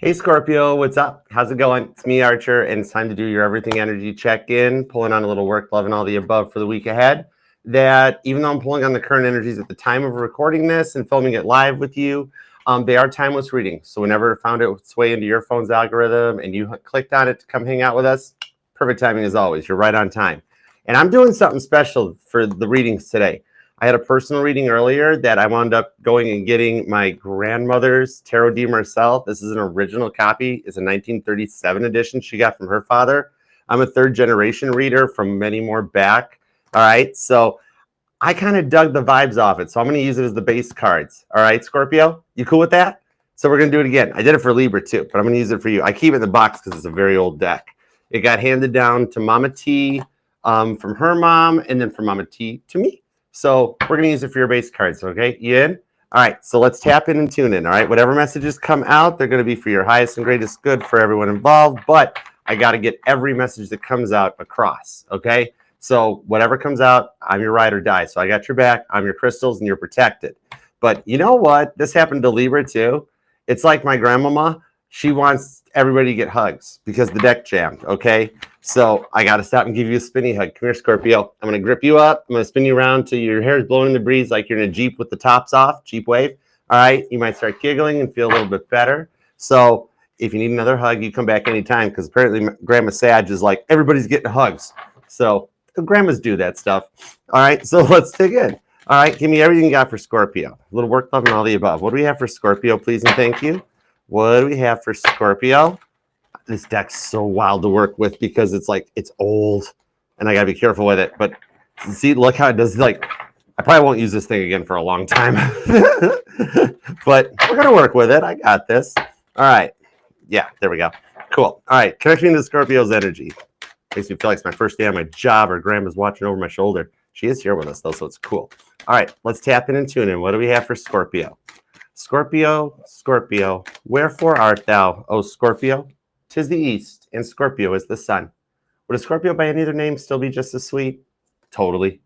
Hey Scorpio, what's up? How's it going? It's me, Archer, and it's time to do your everything energy check-in, pulling on a little work, love, and all the above for the week ahead. That even though I'm pulling on the current energies at the time of recording this and filming it live with you, they are timeless readings. So whenever it found its way into your phone's algorithm and you clicked on it to come hang out with us, perfect timing as always. You're right on time. And I'm doing something special for the readings today. I had a personal reading earlier that I wound up going and getting my grandmother's Tarot de Marcel. This is an original copy. It's a 1937 edition she got from her father. I'm a third generation reader from many more back. All right, so I kind of dug the vibes off it. So I'm going to use it as the base cards. All right, Scorpio, you cool with that? So we're going to do it again. I did it for Libra too, but I'm going to use it for you. I keep it in the box because it's a very old deck. It got handed down to Mama T from her mom, and then from Mama T to me. So we're going to use it for your base cards, okay? You in? All right, so let's tap in and tune in, all right? Whatever messages come out, they're going to be for your highest and greatest good for everyone involved, but I got to get every message that comes out across, okay? So whatever comes out, I'm your ride or die. So I got your back, I'm your crystals, and you're protected. But you know what? This happened to Libra too. It's like my grandmama. She wants everybody to get hugs because the deck jammed, okay? So I got to stop and give you a spinny hug. Come here, Scorpio. I'm going to grip you up. I'm going to spin you around till your hair is blowing in the breeze like you're in a Jeep with the tops off, Jeep wave. All right, you might start giggling and feel a little bit better. So if you need another hug, you come back anytime because apparently Grandma Sag is like, everybody's getting hugs. So grandmas do that stuff. All right, so let's dig in. All right, give me everything you got for Scorpio. A little work, love, and all the above. What do we have for Scorpio, please and thank you? What do we have for Scorpio? This deck's so wild to work with because it's like, it's old and I gotta be careful with it. But see, look how it does. Like, I probably won't use this thing again for a long time, but we're gonna work with it. I got this. All right. Yeah, there we go. Cool. All right. Connecting to Scorpio's energy. Makes me feel like it's my first day on my job or grandma's watching over my shoulder. She is here with us though, so it's cool. All right, let's tap in and tune in. What do we have for Scorpio? Scorpio, Scorpio, wherefore art thou, O Scorpio? 'Tis the east, and Scorpio is the sun. Would a Scorpio by any other name still be just as sweet? Totally.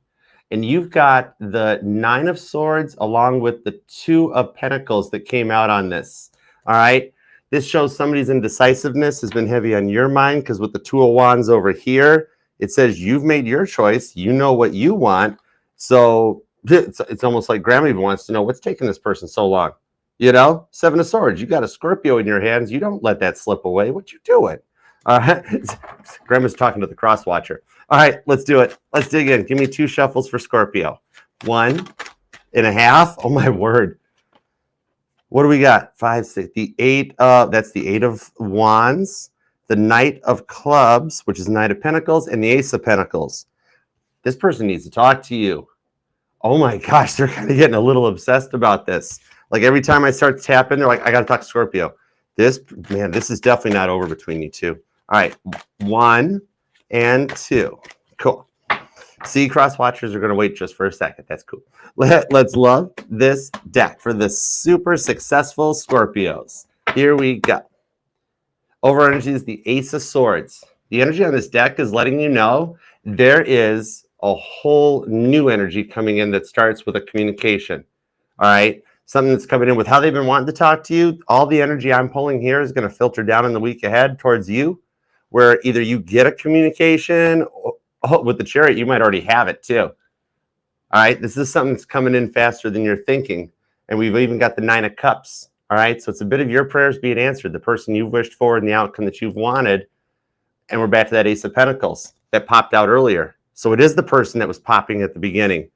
And you've got the 9 of Swords along with the 2 of Pentacles that came out on this. All right. This shows somebody's indecisiveness has been heavy on your mind because with the 2 of Wands over here, it says you've made your choice. You know what you want. So it's almost like Grandma even wants to know what's taking this person so long. You know, 7 of Swords, you got a Scorpio in your hands. You don't let that slip away. What you doing? All right. Grandma's talking to the cross watcher. All right, let's do it. Let's dig in. Give me 2 shuffles for Scorpio. 1.5. Oh, my word. What do we got? 5, 6. The 8 of, that's the 8 of Wands. The Knight of Clubs, which is Knight of Pentacles, and the Ace of Pentacles. This person needs to talk to you. Oh, my gosh. They're kind of getting a little obsessed about this. Like every time I start tapping, they're like, I got to talk to Scorpio. This is definitely not over between you two. All right, 1 and 2. Cool. See, cross watchers are going to wait just for a second. That's cool. Let's love this deck for the super successful Scorpios. Here we go. Over energy is the Ace of Swords. The energy on this deck is letting you know there is a whole new energy coming in that starts with a communication. All right. Something that's coming in with how they've been wanting to talk to you. All the energy I'm pulling here is going to filter down in the week ahead towards you, where either you get a communication with the Chariot, you might already have it too. All right, this is something that's coming in faster than you're thinking. And we've even got the 9 of Cups. All right, so it's a bit of your prayers being answered, the person you've wished for and the outcome that you've wanted. And we're back to that Ace of Pentacles that popped out earlier. So it is the person that was popping at the beginning.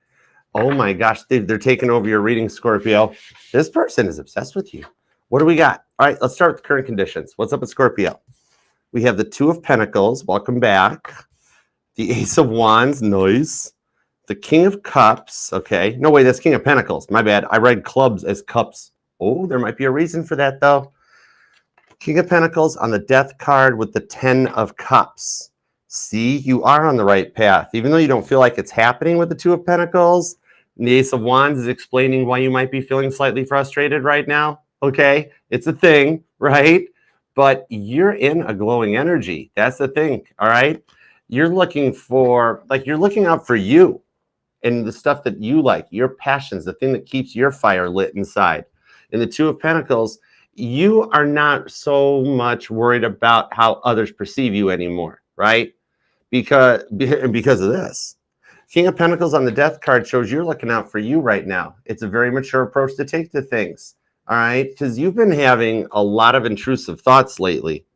Oh my gosh, they're taking over your reading, Scorpio. This person is obsessed with you. What do we got? All right, let's start with the current conditions. What's up with Scorpio? We have the 2 of Pentacles. Welcome back. The Ace of Wands. Nice. The King of Cups. Okay. No, wait, that's King of Pentacles. My bad. I read clubs as cups. Oh, there might be a reason for that, though. King of Pentacles on the Death card with the 10 of Cups. See, you are on the right path. Even though you don't feel like it's happening with the 2 of Pentacles, the Ace of Wands is explaining why you might be feeling slightly frustrated right now. Okay, it's a thing, right? But you're in a glowing energy. That's the thing, all right? You're looking for, you're looking out for you and the stuff that you like, your passions, the thing that keeps your fire lit inside. And the 2 of Pentacles you are not so much worried about how others perceive you anymore, right? Because of this. King of Pentacles on the Death card shows you're looking out for you right now. It's a very mature approach to take to things, all right? Because you've been having a lot of intrusive thoughts lately.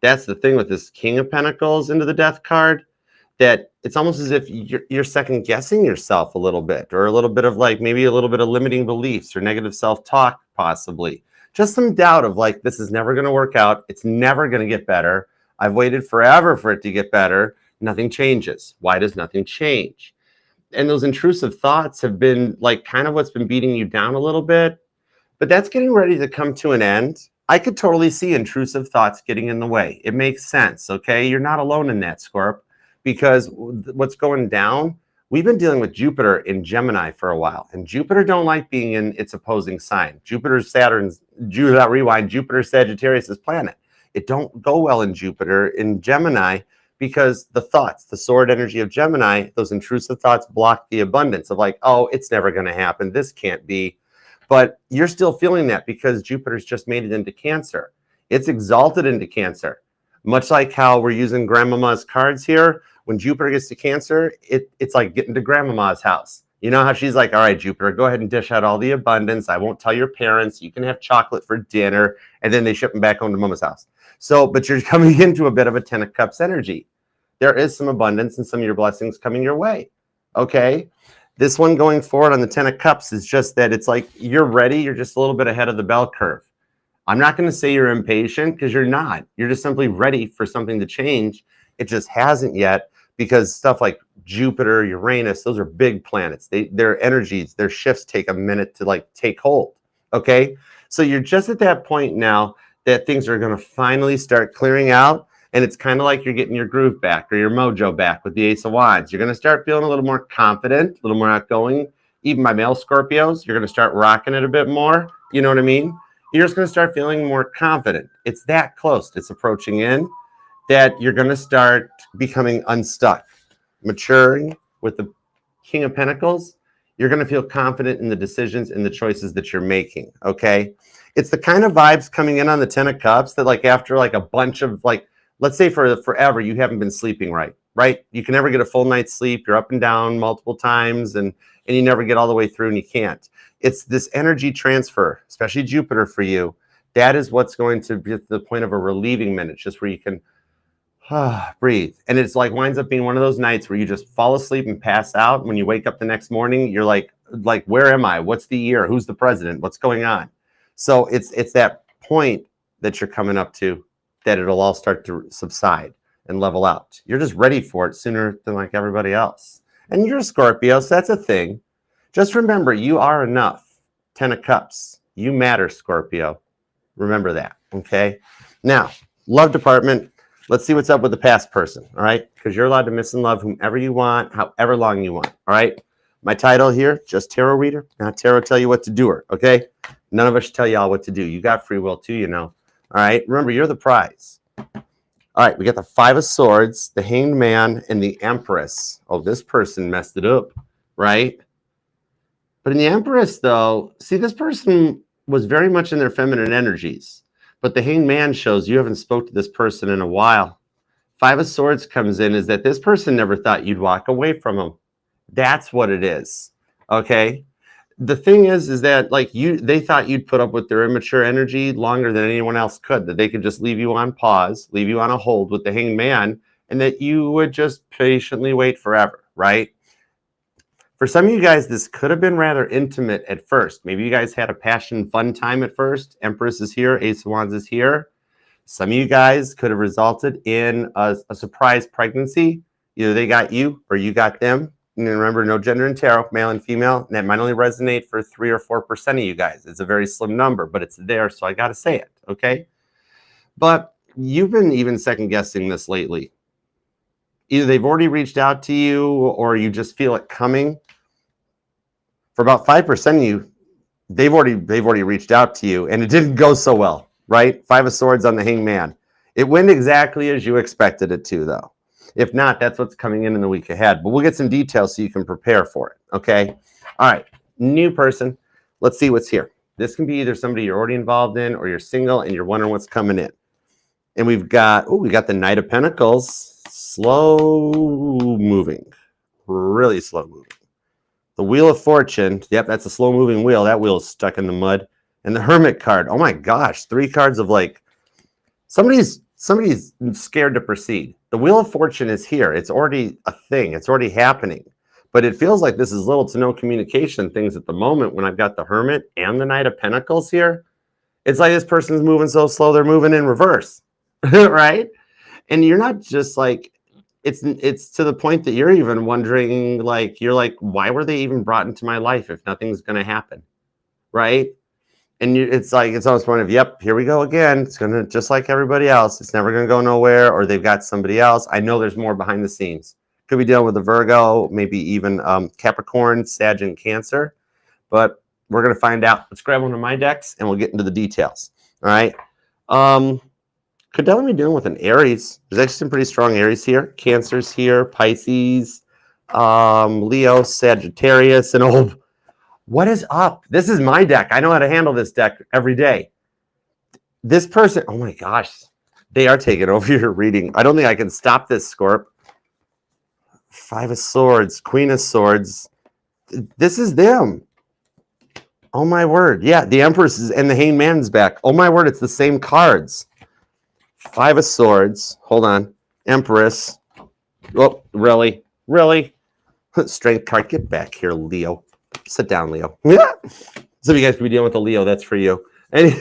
That's the thing with this King of Pentacles into the Death card, that it's almost as if you're second guessing yourself a little bit, or a little bit of like maybe a little bit of limiting beliefs or negative self-talk, possibly. Just some doubt of like, this is never going to work out. It's never going to get better. I've waited forever for it to get better. Nothing changes. Why does nothing change? And those intrusive thoughts have been like kind of what's been beating you down a little bit, but that's getting ready to come to an end. I could totally see intrusive thoughts getting in the way. It makes sense, okay? You're not alone in that, Scorp, because what's going down, we've been dealing with Jupiter in Gemini for a while, and Jupiter don't like being in its opposing sign. Jupiter Sagittarius' planet. It don't go well in Jupiter in Gemini, because the thoughts, the sword energy of Gemini, those intrusive thoughts block the abundance of like, oh, it's never going to happen. This can't be. But you're still feeling that because Jupiter's just made it into Cancer. It's exalted into Cancer. Much like how we're using Grandmama's cards here, when Jupiter gets to Cancer, it's like getting to Grandmama's house. You know how she's like, all right, Jupiter, go ahead and dish out all the abundance. I won't tell your parents. You can have chocolate for dinner. And then they ship them back home to Mama's house. So, but you're coming into a bit of a 10 of Cups energy. There is some abundance and some of your blessings coming your way, okay? This one going forward on the 10 of Cups is just that it's like you're ready. You're just a little bit ahead of the bell curve. I'm not going to say you're impatient, because you're not. You're just simply ready for something to change. It just hasn't yet, because stuff like Jupiter, Uranus, those are big planets. Their energies, their shifts take a minute to like take hold, okay? So you're just at that point now that things are going to finally start clearing out. And it's kind of like you're getting your groove back or your mojo back with the Ace of Wands. You're going to start feeling a little more confident, a little more outgoing. Even my male Scorpios, you're going to start rocking it a bit more. You know what I mean? You're just going to start feeling more confident. It's that close. It's approaching in that you're going to start becoming unstuck, maturing with the King of Pentacles. You're going to feel confident in the decisions and the choices that you're making, okay? It's the kind of vibes coming in on the 10 of Cups that like after like a bunch of like, let's say for forever, you haven't been sleeping right? You can never get a full night's sleep. You're up and down multiple times and you never get all the way through and you can't. It's this energy transfer, especially Jupiter for you. That is what's going to be at the point of a relieving minute, just where you can breathe. And it's like winds up being one of those nights where you just fall asleep and pass out. When you wake up the next morning, you're like, where am I? What's the year? Who's the president? What's going on? So it's that point that you're coming up to, that it'll all start to subside and level out. You're just ready for it sooner than like everybody else. And you're a Scorpio, so that's a thing. Just remember, you are enough. 10 of Cups. You matter, Scorpio. Remember that, okay? Now, love department. Let's see what's up with the past person, all right? Because you're allowed to miss and love whomever you want, however long you want, all right? My title here, just tarot reader, not tarot tell you what to do her, okay? None of us tell y'all what to do. You got free will too, you know. All right, remember, you're the prize. All right, we got the 5 of Swords, the Hanged Man, and the Empress. Oh, this person messed it up, right? But in the Empress, though, see, this person was very much in their feminine energies. But the Hanged Man shows you haven't spoke to this person in a while. 5 of Swords comes in is that this person never thought you'd walk away from them. That's what it is, okay? The thing is that like they thought you'd put up with their immature energy longer than anyone else could, that they could just leave you on pause, leave you on a hold with the Hanged Man, and that you would just patiently wait forever, right? For some of you guys, this could have been rather intimate at first. Maybe you guys had a passion, fun time at first. Empress is here, Ace of Wands is here. Some of you guys could have resulted in a surprise pregnancy. Either they got you or you got them. And remember, no gender in tarot, male and female. And that might only resonate for 3 or 4% of you guys. It's a very slim number, but it's there, so I got to say it, okay? But you've been even second guessing this lately. Either they've already reached out to you or you just feel it coming. For about 5% of you, they've already reached out to you, and it didn't go so well, right? 5 of Swords on the Hanged Man. It went exactly as you expected it to, though. If not, that's what's coming in the week ahead. But we'll get some details so you can prepare for it, okay? All right, new person. Let's see what's here. This can be either somebody you're already involved in or you're single and you're wondering what's coming in. And we got the Knight of Pentacles, slow moving, really slow moving. The Wheel of Fortune, yep, that's a slow moving wheel. That wheel is stuck in the mud. And the Hermit card, oh my gosh, 3 cards of like, somebody's scared to proceed. The Wheel of Fortune is here. It's already a thing. It's already happening. But it feels like this is little to no communication things at the moment when I've got the Hermit and the Knight of Pentacles here. It's like this person's moving so slow, they're moving in reverse, right? And you're not just like, it's to the point that you're even wondering, like, you're like, why were they even brought into my life if nothing's going to happen, right? And it's like, it's almost one of, yep, here we go again. It's going to, just like everybody else, it's never going to go nowhere, or they've got somebody else. I know there's more behind the scenes. Could be dealing with a Virgo, maybe even Capricorn, Sag, and Cancer. But we're going to find out. Let's grab one of my decks, and we'll get into the details. All right. Could definitely be dealing with an Aries. There's actually some pretty strong Aries here. Cancer's here, Pisces, Leo, Sagittarius, and old. What is up? This is my deck. I know how to handle this deck every day. This person, oh my gosh, they are taking over your reading. I don't think I can stop this, Scorp. 5 of Swords, Queen of Swords. This is them. Oh my word. Yeah, the Empress is, and the Hanged Man's back. Oh my word, it's the same cards. 5 of Swords. Hold on. Empress. Oh, really? Really? Strength card. Get back here, Leo. Sit down, Leo. Yeah. Some of you guys could be dealing with a Leo. That's for you. And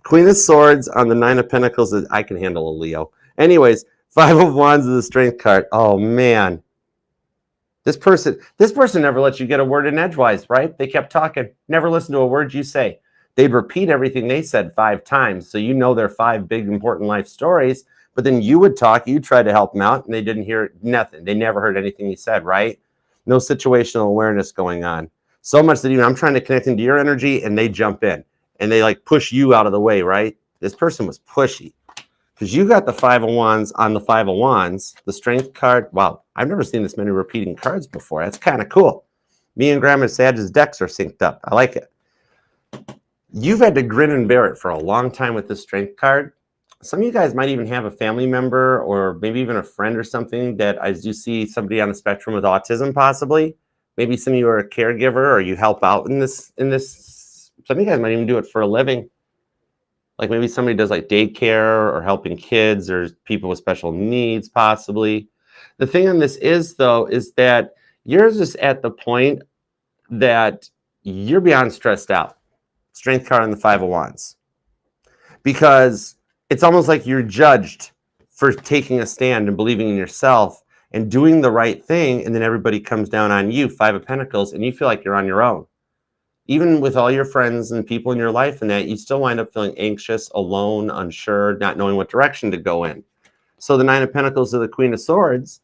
Queen of Swords on the 9 of Pentacles. I can handle a Leo. Anyways, 5 of Wands is the Strength card. Oh, man. This person never lets you get a word in edgewise, right? They kept talking. Never listen to a word you say. They'd repeat everything they said 5 times. So you know their 5 big, important life stories. But then you would talk. You tried to help them out, and they didn't hear nothing. They never heard anything you said, right? No situational awareness going on. So much that even I'm trying to connect into your energy, and they jump in. And they like push you out of the way, right? This person was pushy. Because you got the 5 of Wands on the 5 of Wands, the Strength card. Wow, I've never seen this many repeating cards before. That's kind of cool. Me and Grandma Sag's decks are synced up. I like it. You've had to grin and bear it for a long time with the Strength card. Some of you guys might even have a family member or maybe even a friend or something that I do see somebody on the spectrum with autism possibly. Maybe some of you are a caregiver or you help out in this. Some of you guys might even do it for a living. Like maybe somebody does like daycare or helping kids or people with special needs possibly. The thing on this is though, is that you're just at the point that you're beyond stressed out. Strength card on the 5 of Wands. Because it's almost like you're judged for taking a stand and believing in yourself and doing the right thing, and then everybody comes down on you, 5 of Pentacles, and you feel like you're on your own. Even with all your friends and people in your life and that, you still wind up feeling anxious, alone, unsure, not knowing what direction to go in. So the 9 of Pentacles to the Queen of Swords,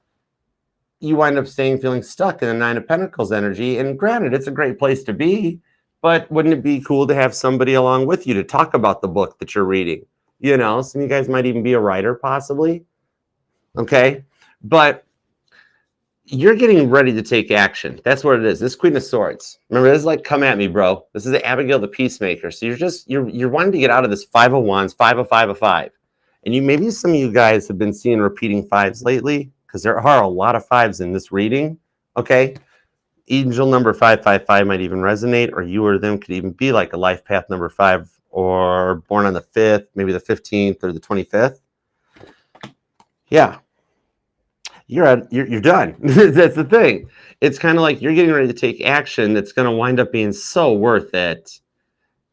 you wind up feeling stuck in the 9 of Pentacles energy. And granted, it's a great place to be, but wouldn't it be cool to have somebody along with you to talk about the book that you're reading? You know, some of you guys might even be a writer possibly. Okay. But you're getting ready to take action. That's what it is. This Queen of Swords. Remember, this is like, come at me, bro. This is the Abigail the Peacemaker. So you're wanting to get out of this 5 of Wands, 5 of 5 of 5. And maybe some of you guys have been seeing repeating 5s lately, because there are a lot of 5s in this reading. Okay. Angel number 555 might even resonate, or you or them could even be like a life path number 5, or born on the 5th, maybe the 15th or the 25th. Yeah. You're done. That's the thing. It's kind of like you're getting ready to take action that's going to wind up being so worth it.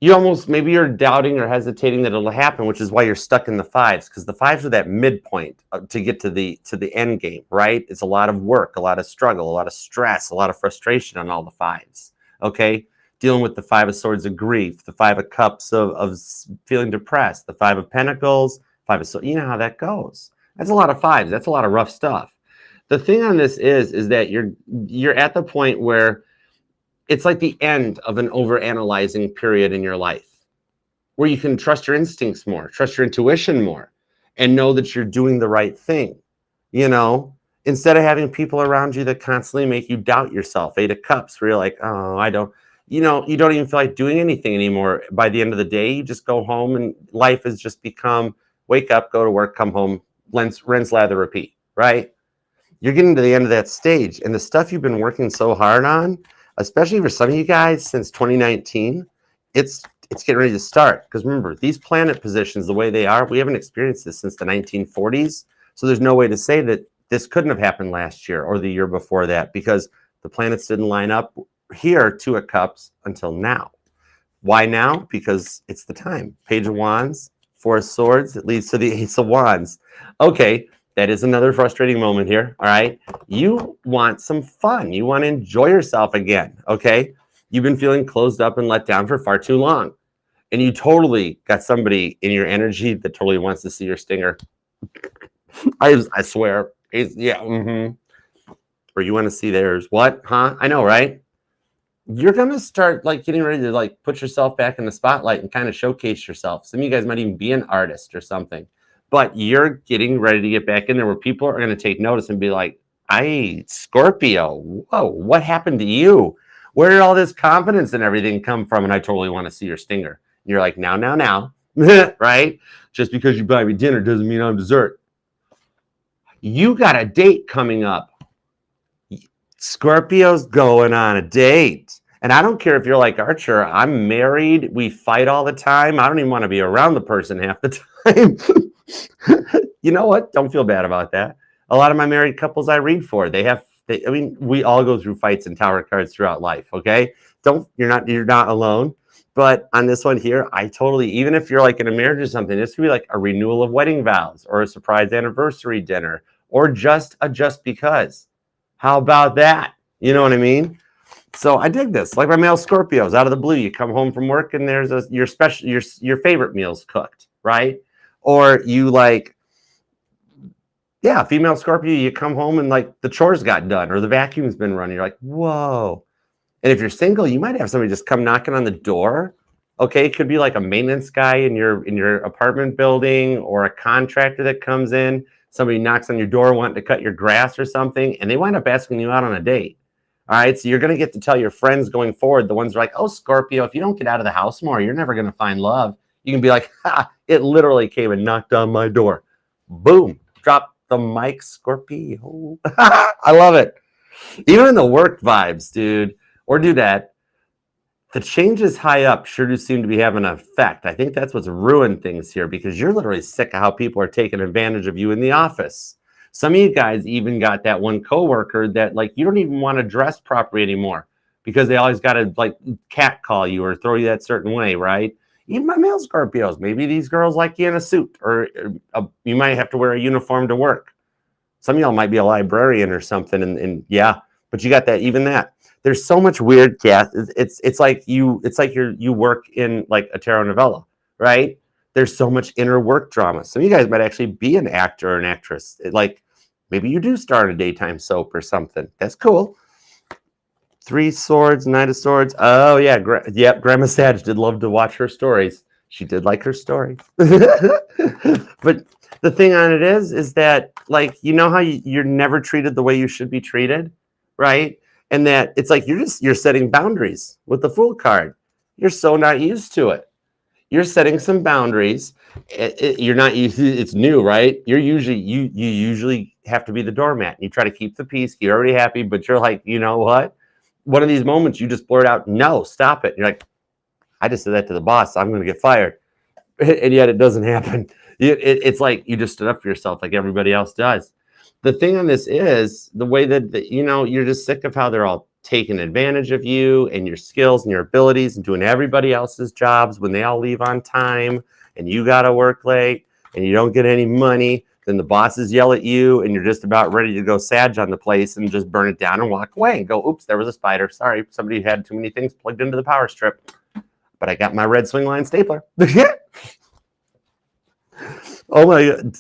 Maybe you're doubting or hesitating that it'll happen, which is why you're stuck in the 5s, because the 5s are that midpoint to get to the end game, right? It's a lot of work, a lot of struggle, a lot of stress, a lot of frustration on all the 5s. Okay, dealing with the 5 of Swords of grief, the 5 of Cups of feeling depressed, the 5 of Pentacles, 5 of Swords. You know how that goes. That's a lot of 5s. That's a lot of rough stuff. The thing on this is that you're at the point where it's like the end of an overanalyzing period in your life, where you can trust your instincts more, trust your intuition more, and know that you're doing the right thing. You know, instead of having people around you that constantly make you doubt yourself. 8 of Cups, where you're like, oh, I don't. you know, you don't even feel like doing anything anymore. By the end of the day, you just go home and life has just become wake up, go to work, come home, rinse, lather, repeat, right? You're getting to the end of that stage, and the stuff you've been working so hard on, especially for some of you guys since 2019, it's getting ready to start. Because remember, these planet positions, the way they are, we haven't experienced this since the 1940s. So there's no way to say that this couldn't have happened last year or the year before that, because the planets didn't line up here, Two of Cups, until now. Why now? Because it's the time. Page of Wands, Four of Swords, it leads to the Ace of Wands. Okay, that is another frustrating moment here, all right? You want some fun. You want to enjoy yourself again, okay? You've been feeling closed up and let down for far too long. And you totally got somebody in your energy that totally wants to see your stinger. I swear. Yeah, Or you want to see theirs. What? Huh? I know, right? You're going to start like getting ready to like put yourself back in the spotlight and kind of showcase yourself. Some of you guys might even be an artist or something, but you're getting ready to get back in there where people are going to take notice and be like, "Hey, Scorpio, whoa, what happened to you? Where did all this confidence and everything come from?" And I totally want to see your stinger. And you're like, now, right? Just because you buy me dinner doesn't mean I'm dessert. You got a date coming up. Scorpio's going on a date. And I don't care if you're like Archer, I'm married, we fight all the time. I don't even want to be around the person half the time. You know what? Don't feel bad about that. A lot of my married couples I read for, I mean, we all go through fights and tower cards throughout life, okay? You're not alone. But on this one here, I totally, even if you're like in a marriage or something, this could be like a renewal of wedding vows or a surprise anniversary dinner or just a just because. How about that? You know what I mean? So I dig this. Like my male Scorpios, out of the blue, you come home from work and there's your favorite meals cooked, right? Or you like, yeah, female Scorpio, you come home and like the chores got done or the vacuum's been running. You're like, whoa. And if you're single, you might have somebody just come knocking on the door. Okay, it could be like a maintenance guy in your apartment building or a contractor that comes in. Somebody knocks on your door wanting to cut your grass or something, and they wind up asking you out on a date. All right, so you're going to get to tell your friends going forward, the ones who are like, "Oh, Scorpio, if you don't get out of the house more, you're never going to find love." You can be like, "Ha, it literally came and knocked on my door." Boom, drop the mic, Scorpio. I love it. Even in the work vibes, dude, or do that. The changes high up sure do seem to be having an effect. I think that's what's ruined things here because you're literally sick of how people are taking advantage of you in the office. Some of you guys even got that one coworker that like you don't even want to dress properly anymore because they always got to like catcall you or throw you that certain way, right? Even my male Scorpios, maybe these girls like you in a suit or you might have to wear a uniform to work. Some of y'all might be a librarian or something, and yeah, but you got that, even that. There's so much weird gas. It's like you work in like a tarot novella, right? There's so much inner work drama. Some of you guys might actually be an actor or an actress. Like maybe you do star in a daytime soap or something. That's cool. Three Swords, Knight of Swords. Oh yeah, yep. Grandma Sage did love to watch her stories. She did like her story. But the thing on it is that like you know how you're never treated the way you should be treated, right? And that it's like you're setting boundaries with the Fool card. You're so not used to it. You're setting some boundaries. You're not used to, it's new, right? You usually have to be the doormat. You try to keep the peace. You're already happy, but you're like, you know what? One of these moments you just blurt out, "No, stop it." You're like, "I just said that to the boss. So I'm going to get fired." And yet it doesn't happen. It's like you just stood up for yourself like everybody else does. The thing on this is the way that you're just sick of how they're all taking advantage of you and your skills and your abilities and doing everybody else's jobs when they all leave on time and you got to work late and you don't get any money. Then the bosses yell at you and you're just about ready to go sag on the place and just burn it down and walk away and go, "Oops, there was a spider. Sorry, somebody had too many things plugged into the power strip. But I got my red swing line stapler." Oh my God.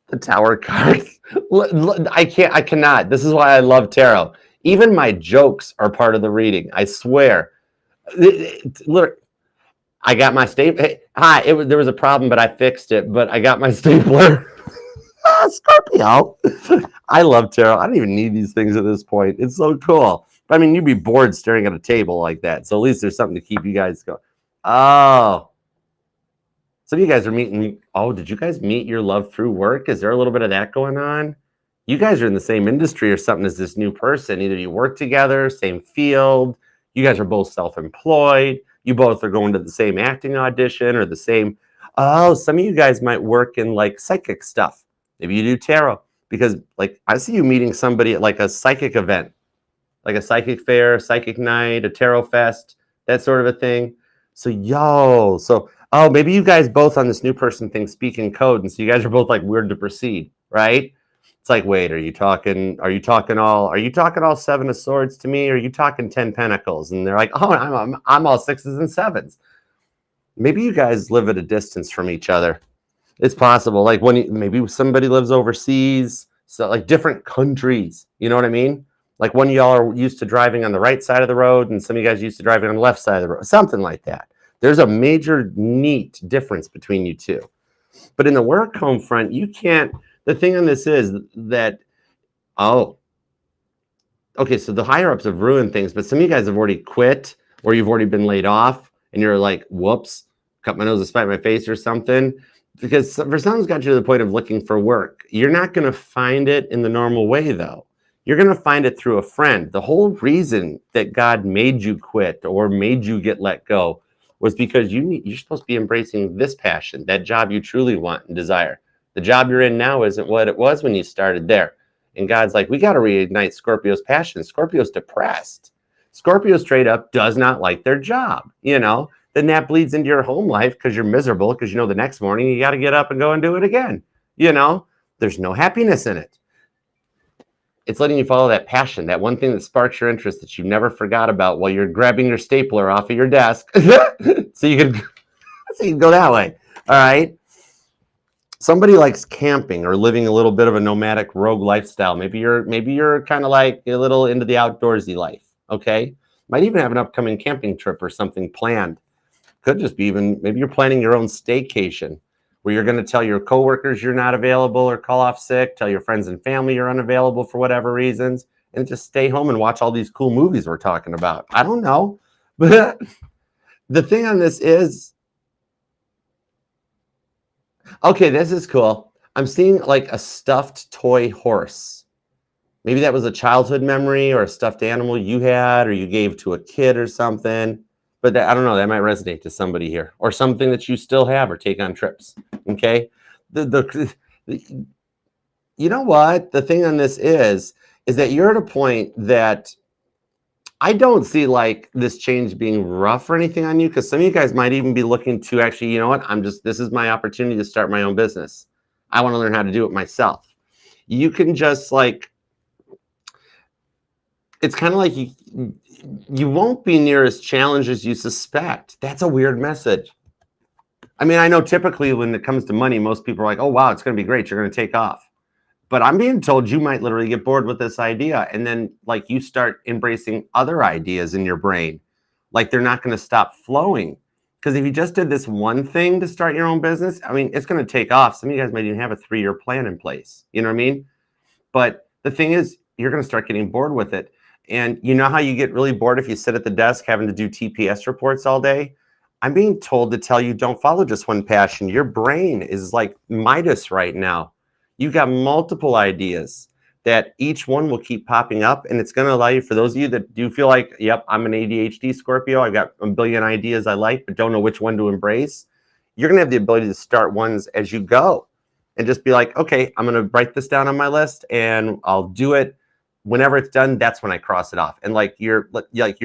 The Tower card. I cannot. This is why I love tarot. Even my jokes are part of the reading. I swear. Look, I got my stapler. Hey, hi, there was a problem, but I fixed it. But I got my stapler. Scorpio. I love tarot. I don't even need these things at this point. It's so cool. I mean, you'd be bored staring at a table like that. So at least there's something to keep you guys going. Oh, some of you guys are meeting. Oh, did you guys meet your love through work? Is there a little bit of that going on? You guys are in the same industry or something as this new person. Either you work together, same field. You guys are both self-employed. You both are going to the same acting audition or the same. Oh, some of you guys might work in like psychic stuff. Maybe you do tarot because like I see you meeting somebody at like a psychic event, like a psychic fair, psychic night, a tarot fest, that sort of a thing. So oh, maybe you guys both on this new person thing speak in code, and so you guys are both like weird to proceed, right? It's like, wait, are you talking all seven of swords to me? Or are you talking 10 pentacles? And they're like, oh, I'm all sixes and sevens. Maybe you guys live at a distance from each other. It's possible. Like maybe somebody lives overseas, so like different countries. You know what I mean? Like one of y'all are used to driving on the right side of the road, and some of you guys used to driving on the left side of the road. Something like that. There's a major neat difference between you two. But in the work home front, you can't. The thing on this is that, oh, okay, so the higher ups have ruined things, but some of you guys have already quit or you've already been laid off and you're like, whoops, cut my nose to spite my face or something. Because for someone's got you to the point of looking for work. You're not going to find it in the normal way, though. You're going to find it through a friend. The whole reason that God made you quit or made you get let go was because you're supposed to be embracing this passion, that job you truly want and desire. The job you're in now isn't what it was when you started there. And God's like, we got to reignite Scorpio's passion. Scorpio's depressed. Scorpio straight up does not like their job, you know? Then that bleeds into your home life because you're miserable because you know the next morning you got to get up and go and do it again. You know, there's no happiness in it. It's letting you follow that passion, that one thing that sparks your interest that you never forgot about while you're grabbing your stapler off of your desk. so you can go that way. All right. Somebody likes camping or living a little bit of a nomadic rogue lifestyle. Maybe you're kind of like a little into the outdoorsy life. Okay. Might even have an upcoming camping trip or something planned. Could just be even, maybe you're planning your own staycation where you're going to tell your coworkers you're not available or call off sick, tell your friends and family you're unavailable for whatever reasons, and just stay home and watch all these cool movies we're talking about. I don't know. But the thing on this is, okay, this is cool. I'm seeing like a stuffed toy horse. Maybe that was a childhood memory or a stuffed animal you had or you gave to a kid or something. But I don't know, that might resonate to somebody here, or something that you still have or take on trips. Okay. You know what? The thing on this is that you're at a point that I don't see like this change being rough or anything on you, because some of you guys might even be looking to actually, you know what? This is my opportunity to start my own business. I want to learn how to do it myself. You can just like, it's kind of like you won't be near as challenged as you suspect. That's a weird message. I mean, I know typically when it comes to money, most people are like, oh, wow, it's going to be great. You're going to take off. But I'm being told you might literally get bored with this idea. And then like you start embracing other ideas in your brain. Like they're not going to stop flowing. Because if you just did this one thing to start your own business, I mean, it's going to take off. Some of you guys might even have a 3-year plan in place. You know what I mean? But the thing is, you're going to start getting bored with it. And you know how you get really bored if you sit at the desk having to do TPS reports all day? I'm being told to tell you don't follow just one passion. Your brain is like Midas right now. You got multiple ideas that each one will keep popping up. And it's going to allow you, for those of you that do feel like, yep, I'm an ADHD Scorpio. I've got a billion ideas I like, but don't know which one to embrace. You're going to have the ability to start ones as you go and just be like, okay, I'm going to write this down on my list and I'll do it. Whenever it's done, that's when I cross it off. And like your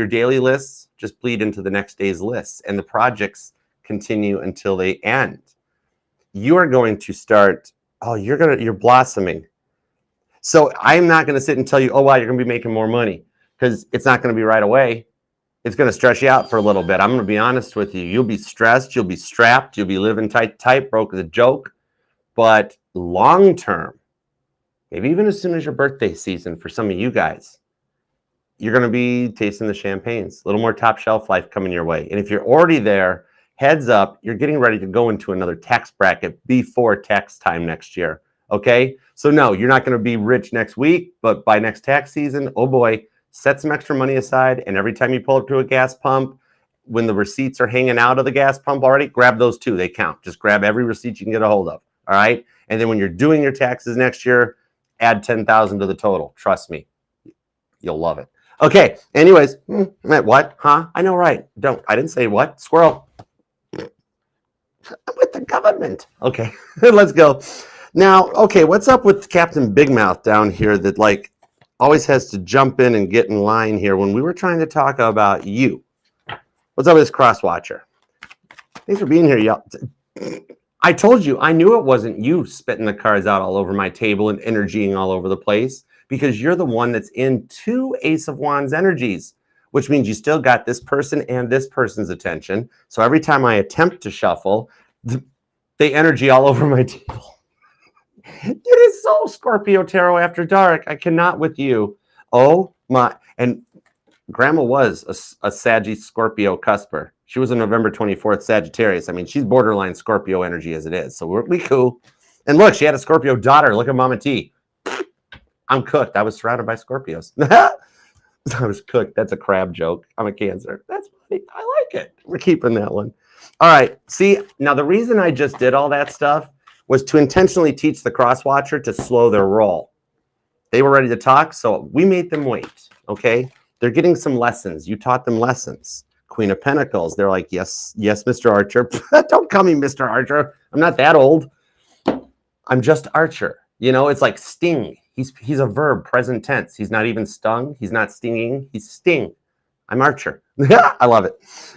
daily lists just bleed into the next day's lists, and the projects continue until they end. You are going to start, you're blossoming. So I'm not going to sit and tell you, oh, wow, you're going to be making more money, because it's not going to be right away. It's going to stress you out for a little bit. I'm going to be honest with you. You'll be stressed. You'll be strapped. You'll be living tight, broke as a joke. But long term, maybe even as soon as your birthday season for some of you guys, you're going to be tasting the champagnes. A little more top shelf life coming your way. And if you're already there, heads up, you're getting ready to go into another tax bracket before tax time next year. Okay? So no, you're not going to be rich next week, but by next tax season, oh boy, set some extra money aside, and every time you pull up to a gas pump, when the receipts are hanging out of the gas pump already, grab those too. They count. Just grab every receipt you can get a hold of. All right. And then when you're doing your taxes next year, add 10,000 to the total. Trust me, you'll love it. Okay. Anyways, what? Huh? I know, right? I didn't say what. Squirrel. I'm with the government. Okay. Let's go. Now, okay, what's up with Captain Big Mouth down here that like always has to jump in and get in line here when we were trying to talk about you? What's up with this cross watcher? Thanks for being here, y'all. I told you, I knew it wasn't you spitting the cards out all over my table and energying all over the place, because you're the one that's in 2 Ace of Wands energies, which means you still got this person and this person's attention. So every time I attempt to shuffle, they energy all over my table. It is so Scorpio Tarot After Dark. I cannot with you. Oh my. And Grandma was a Sagittarius Scorpio cusper. She was a November 24th Sagittarius. I mean, she's borderline Scorpio energy as it is. So we cool. And look, she had a Scorpio daughter. Look at Mama T. I'm cooked. I was surrounded by Scorpios. I was cooked. That's a crab joke. I'm a Cancer. That's funny. I like it. We're keeping that one. All right. See, now the reason I just did all that stuff was to intentionally teach the cross watcher to slow their roll. They were ready to talk, so we made them wait. Okay. They're getting some lessons. You taught them lessons. Queen of Pentacles. They're like, yes, yes, Mr. Archer. Don't call me Mr. Archer. I'm not that old. I'm just Archer. You know, it's like sting. He's a verb, present tense. He's not even stung. He's not stinging. He's sting. I'm Archer. I love it.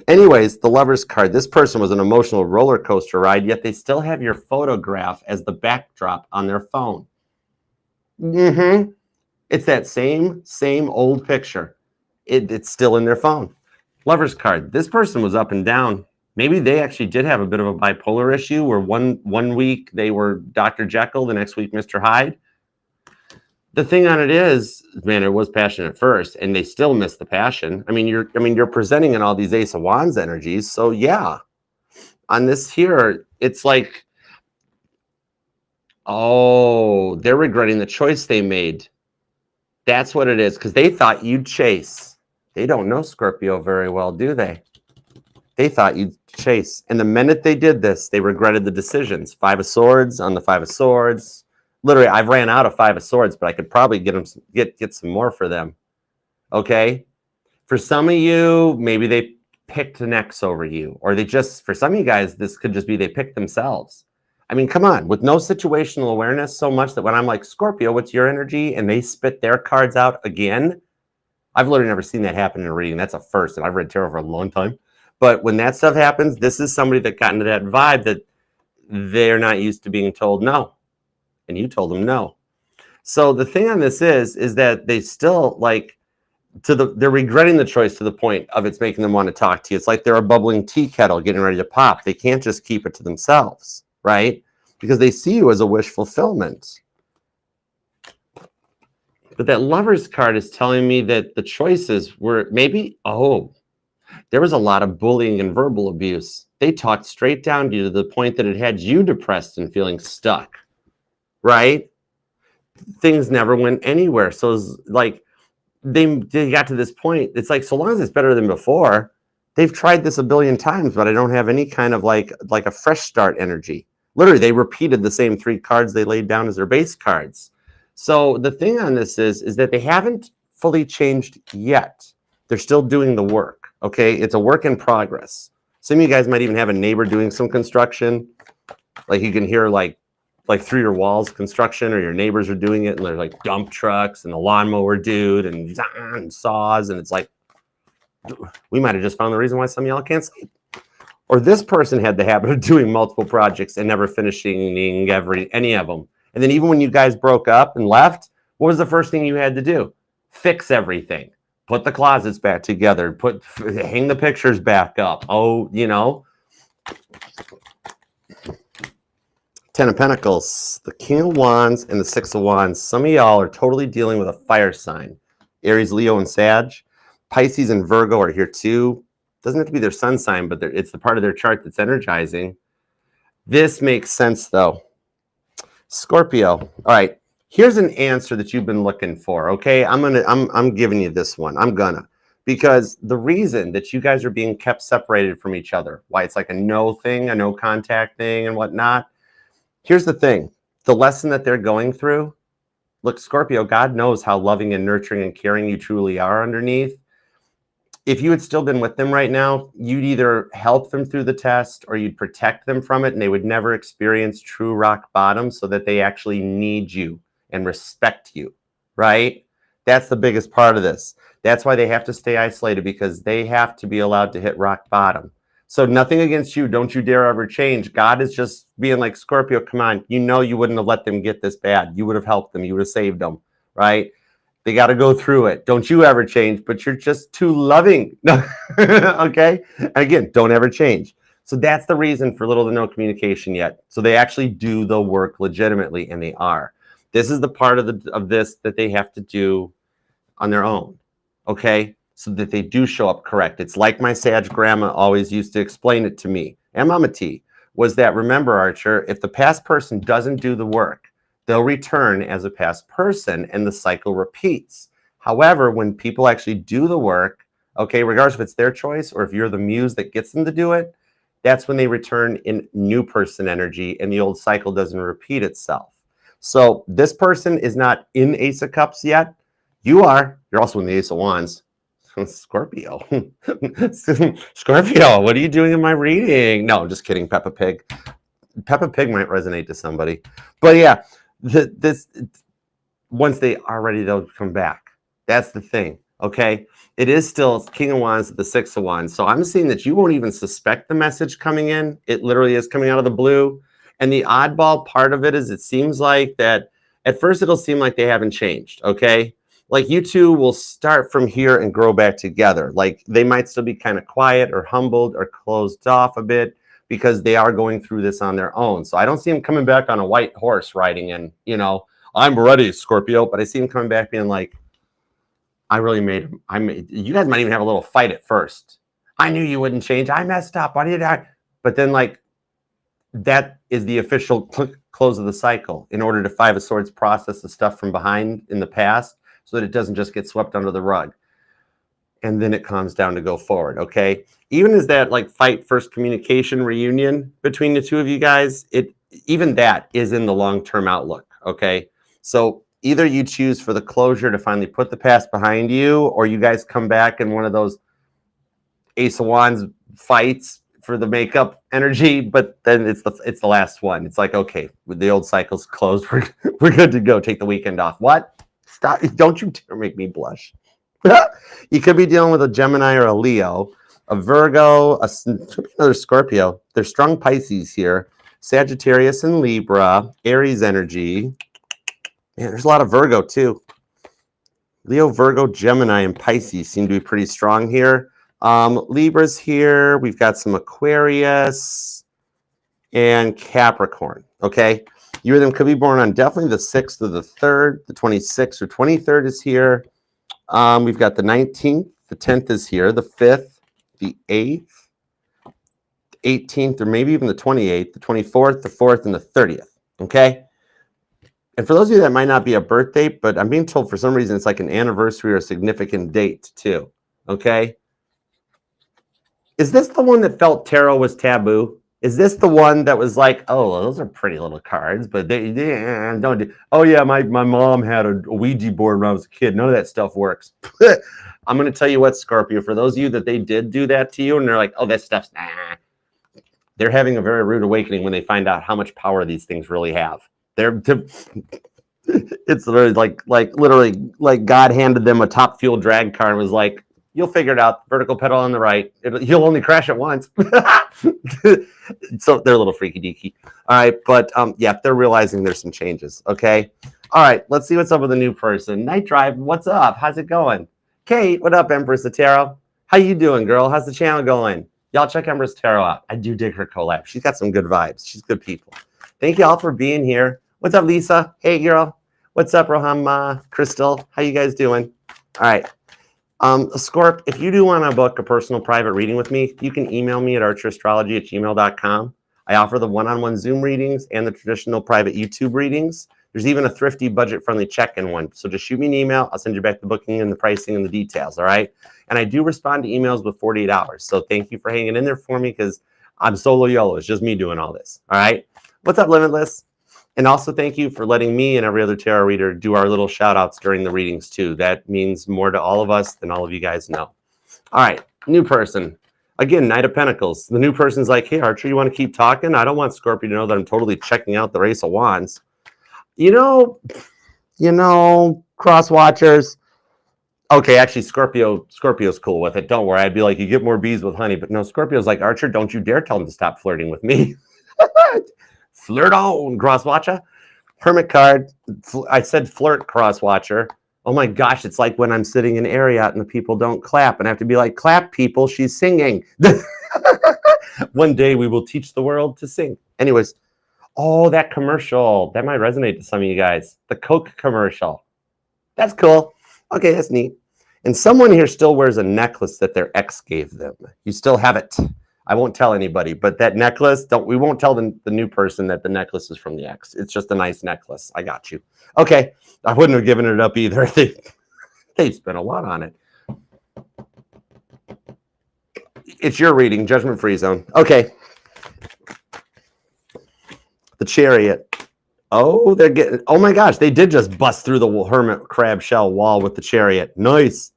Anyways, the Lover's card. This person was an emotional roller coaster ride, yet they still have your photograph as the backdrop on their phone. It's that same old picture. It's still in their phone. Lover's card. This person was up and down. Maybe they actually did have a bit of a bipolar issue where one week they were Dr. Jekyll, the next week Mr. Hyde. The thing on it is, man, it was passion at first, and they still miss the passion. I mean, you're presenting in all these Ace of Wands energies, so yeah. On this here, it's like, oh, they're regretting the choice they made. That's what it is, because they thought you'd chase. They don't know Scorpio very well, do they? They thought you'd chase. And the minute they did this, they regretted the decisions. 5 of Swords on the 5 of Swords. Literally, I've ran out of 5 of Swords, but I could probably get some more for them. Okay? For some of you, maybe they picked an ex over you. Or they just, for some of you guys, this could just be they picked themselves. I mean, come on. With no situational awareness so much that when I'm like, Scorpio, what's your energy? And they spit their cards out again. I've literally never seen that happen in a reading. That's a first, and I've read tarot for a long time. But when that stuff happens, this is somebody that got into that vibe that they're not used to being told no. And you told them no. So the thing on this is that they still like they're regretting the choice to the point of it's making them want to talk to you. It's like they're a bubbling tea kettle getting ready to pop. They can't just keep it to themselves, right? Because they see you as a wish fulfillment. But that Lover's card is telling me that the choices were maybe, there was a lot of bullying and verbal abuse. They talked straight down to you to the point that it had you depressed and feeling stuck, right? Things never went anywhere. So it's like they got to this point. It's like, so long as it's better than before, they've tried this a billion times, but I don't have any kind of like a fresh start energy. Literally, they repeated the same 3 cards they laid down as their base cards. So the thing on this is that they haven't fully changed yet. They're still doing the work, okay? It's a work in progress. Some of you guys might even have a neighbor doing some construction. Like you can hear like through your walls construction, or your neighbors are doing it, and they're like dump trucks and a lawnmower dude and saws, and it's like, we might have just found the reason why some of y'all can't sleep. Or this person had the habit of doing multiple projects and never finishing any of them. And then even when you guys broke up and left, what was the first thing you had to do? Fix everything. Put the closets back together. Hang the pictures back up. Oh, you know. 10 of Pentacles, the King of Wands, and the 6 of Wands. Some of y'all are totally dealing with a fire sign. Aries, Leo, and Sag. Pisces and Virgo are here too. Doesn't have to be their sun sign, but it's the part of their chart that's energizing. This makes sense, though. Scorpio. All right. Here's an answer that you've been looking for. Okay, I'm giving you this one. Because the reason that you guys are being kept separated from each other, why it's like a no thing, a no contact thing and whatnot. Here's the thing. The lesson that they're going through, look, Scorpio, God knows how loving and nurturing and caring you truly are underneath. If you had still been with them right now, you'd either help them through the test or you'd protect them from it, and they would never experience true rock bottom so that they actually need you and respect you, right? That's the biggest part of this. That's why they have to stay isolated, because they have to be allowed to hit rock bottom. So nothing against you. Don't you dare ever change. God is just being like, Scorpio, come on. You know you wouldn't have let them get this bad. You would have helped them. You would have saved them, right? They got to go through it. Don't you ever change, but you're just too loving. Okay? And again, don't ever change. So that's the reason for little to no communication yet. So they actually do the work legitimately, and they are. This is the part of this that they have to do on their own, okay? So that they do show up correct. It's like my Sag grandma always used to explain it to me, and Mama T, was that, remember, Archer, if the past person doesn't do the work, they'll return as a past person and the cycle repeats. However, when people actually do the work, okay, regardless if it's their choice or if you're the muse that gets them to do it, that's when they return in new person energy and the old cycle doesn't repeat itself. So this person is not in Ace of Cups yet. You are. You're also in the Ace of Wands. Scorpio. Scorpio, what are you doing in my reading? No, I'm just kidding, Peppa Pig. Peppa Pig might resonate to somebody. But yeah, this once they are ready, they'll come back. That's the thing, okay? It is still King of Wands, the Six of Wands. So I'm seeing that you won't even suspect the message coming in. It literally is coming out of the blue. And the oddball part of it is it seems like that at first it'll seem like they haven't changed, okay? Like you two will start from here and grow back together. Like they might still be kind of quiet or humbled or closed off a bit because they are going through this on their own. So I don't see him coming back on a white horse riding in, I'm ready, Scorpio. But I see him coming back being like, I really made him. You guys might even have a little fight at first. I knew you wouldn't change. I messed up. Why did I? But then like that is the official close of the cycle in order to Five of Swords process the stuff from behind in the past so that it doesn't just get swept under the rug. And then it calms down to go forward, okay? Even as that like fight first communication reunion between the two of you guys, even that is in the long-term outlook, okay? So either you choose for the closure to finally put the past behind you, or you guys come back in one of those Ace of Wands fights for the makeup energy, but then it's the last one. It's like, okay, with the old cycle's closed, we're good to go. Take the weekend off. What? Stop! Don't you dare make me blush. You could be dealing with a Gemini or a Leo, a Virgo, another Scorpio. They're strong Pisces here. Sagittarius and Libra, Aries energy. Man, there's a lot of Virgo too. Leo, Virgo, Gemini, and Pisces seem to be pretty strong here. Libra's here. We've got some Aquarius and Capricorn. Okay. You or them could be born on definitely the 6th or the 3rd. The 26th or 23rd is here. We've got the 19th. The 10th is here. The 5th, the 8th, the 18th, or maybe even the 28th, the 24th, the 4th, and the 30th. Okay. And for those of you that might not be a birth date, but I'm being told for some reason it's like an anniversary or a significant date too. Okay. Is this the one that felt tarot was taboo? Is this the one that was like, oh, those are pretty little cards, but they don't do. Oh yeah, my mom had a Ouija board when I was a kid. None of that stuff works. I'm going to tell you what, Scorpio, for those of you that they did do that to you and they're like, oh, that stuff's nah. They're having a very rude awakening when they find out how much power these things really have. It's literally like God handed them a top fuel drag car and was like, you'll figure it out. Vertical pedal on the right. You'll only crash it once. So they're a little freaky deaky. All right. But yeah, they're realizing there's some changes. Okay. All right. Let's see what's up with the new person. Night Drive. What's up? How's it going? Kate, what up, Empress of Tarot? How you doing, girl? How's the channel going? Y'all check Empress Tarot out. I do dig her collab. She's got some good vibes. She's good people. Thank you all for being here. What's up, Lisa? Hey, girl. What's up, Rohama? Crystal? How you guys doing? All right. Scorp, if you do want to book a personal private reading with me, you can email me at archerastrology@gmail.com. I offer the one-on-one Zoom readings and the traditional private YouTube readings. There's even a thrifty, budget-friendly check-in one. So just shoot me an email. I'll send you back the booking and the pricing and the details, all right? And I do respond to emails with 48 hours. So thank you for hanging in there for me because I'm solo YOLO. It's just me doing all this, all right? What's up, Limitless? And also thank you for letting me and every other tarot reader do our little shout-outs during the readings too. That means more to all of us than all of you guys know. All right, new person. Again, Knight of Pentacles. The new person's like, hey, Archer, you want to keep talking? I don't want Scorpio to know that I'm totally checking out the Ace of Wands. You know, cross watchers. Okay, actually, Scorpio's cool with it. Don't worry. I'd be like, you get more bees with honey. But no, Scorpio's like, Archer, don't you dare tell him to stop flirting with me. Flirt on, cross watcher. Hermit card. I said flirt, cross watcher. Oh my gosh, it's like when I'm sitting in Ariat and the people don't clap. And I have to be like, clap, people, she's singing. One day we will teach the world to sing. Anyways. Oh, that commercial. That might resonate to some of you guys. The Coke commercial. That's cool. Okay, that's neat. And someone here still wears a necklace that their ex gave them. You still have it. I won't tell anybody, but that necklace, we won't tell the new person that the necklace is from the ex. It's just a nice necklace. I got you. Okay, I wouldn't have given it up either. They spent a lot on it. It's your reading, judgment-free zone. Okay. The Chariot. Oh, they're getting, oh my gosh, they did just bust through the hermit crab shell wall with the Chariot. Nice.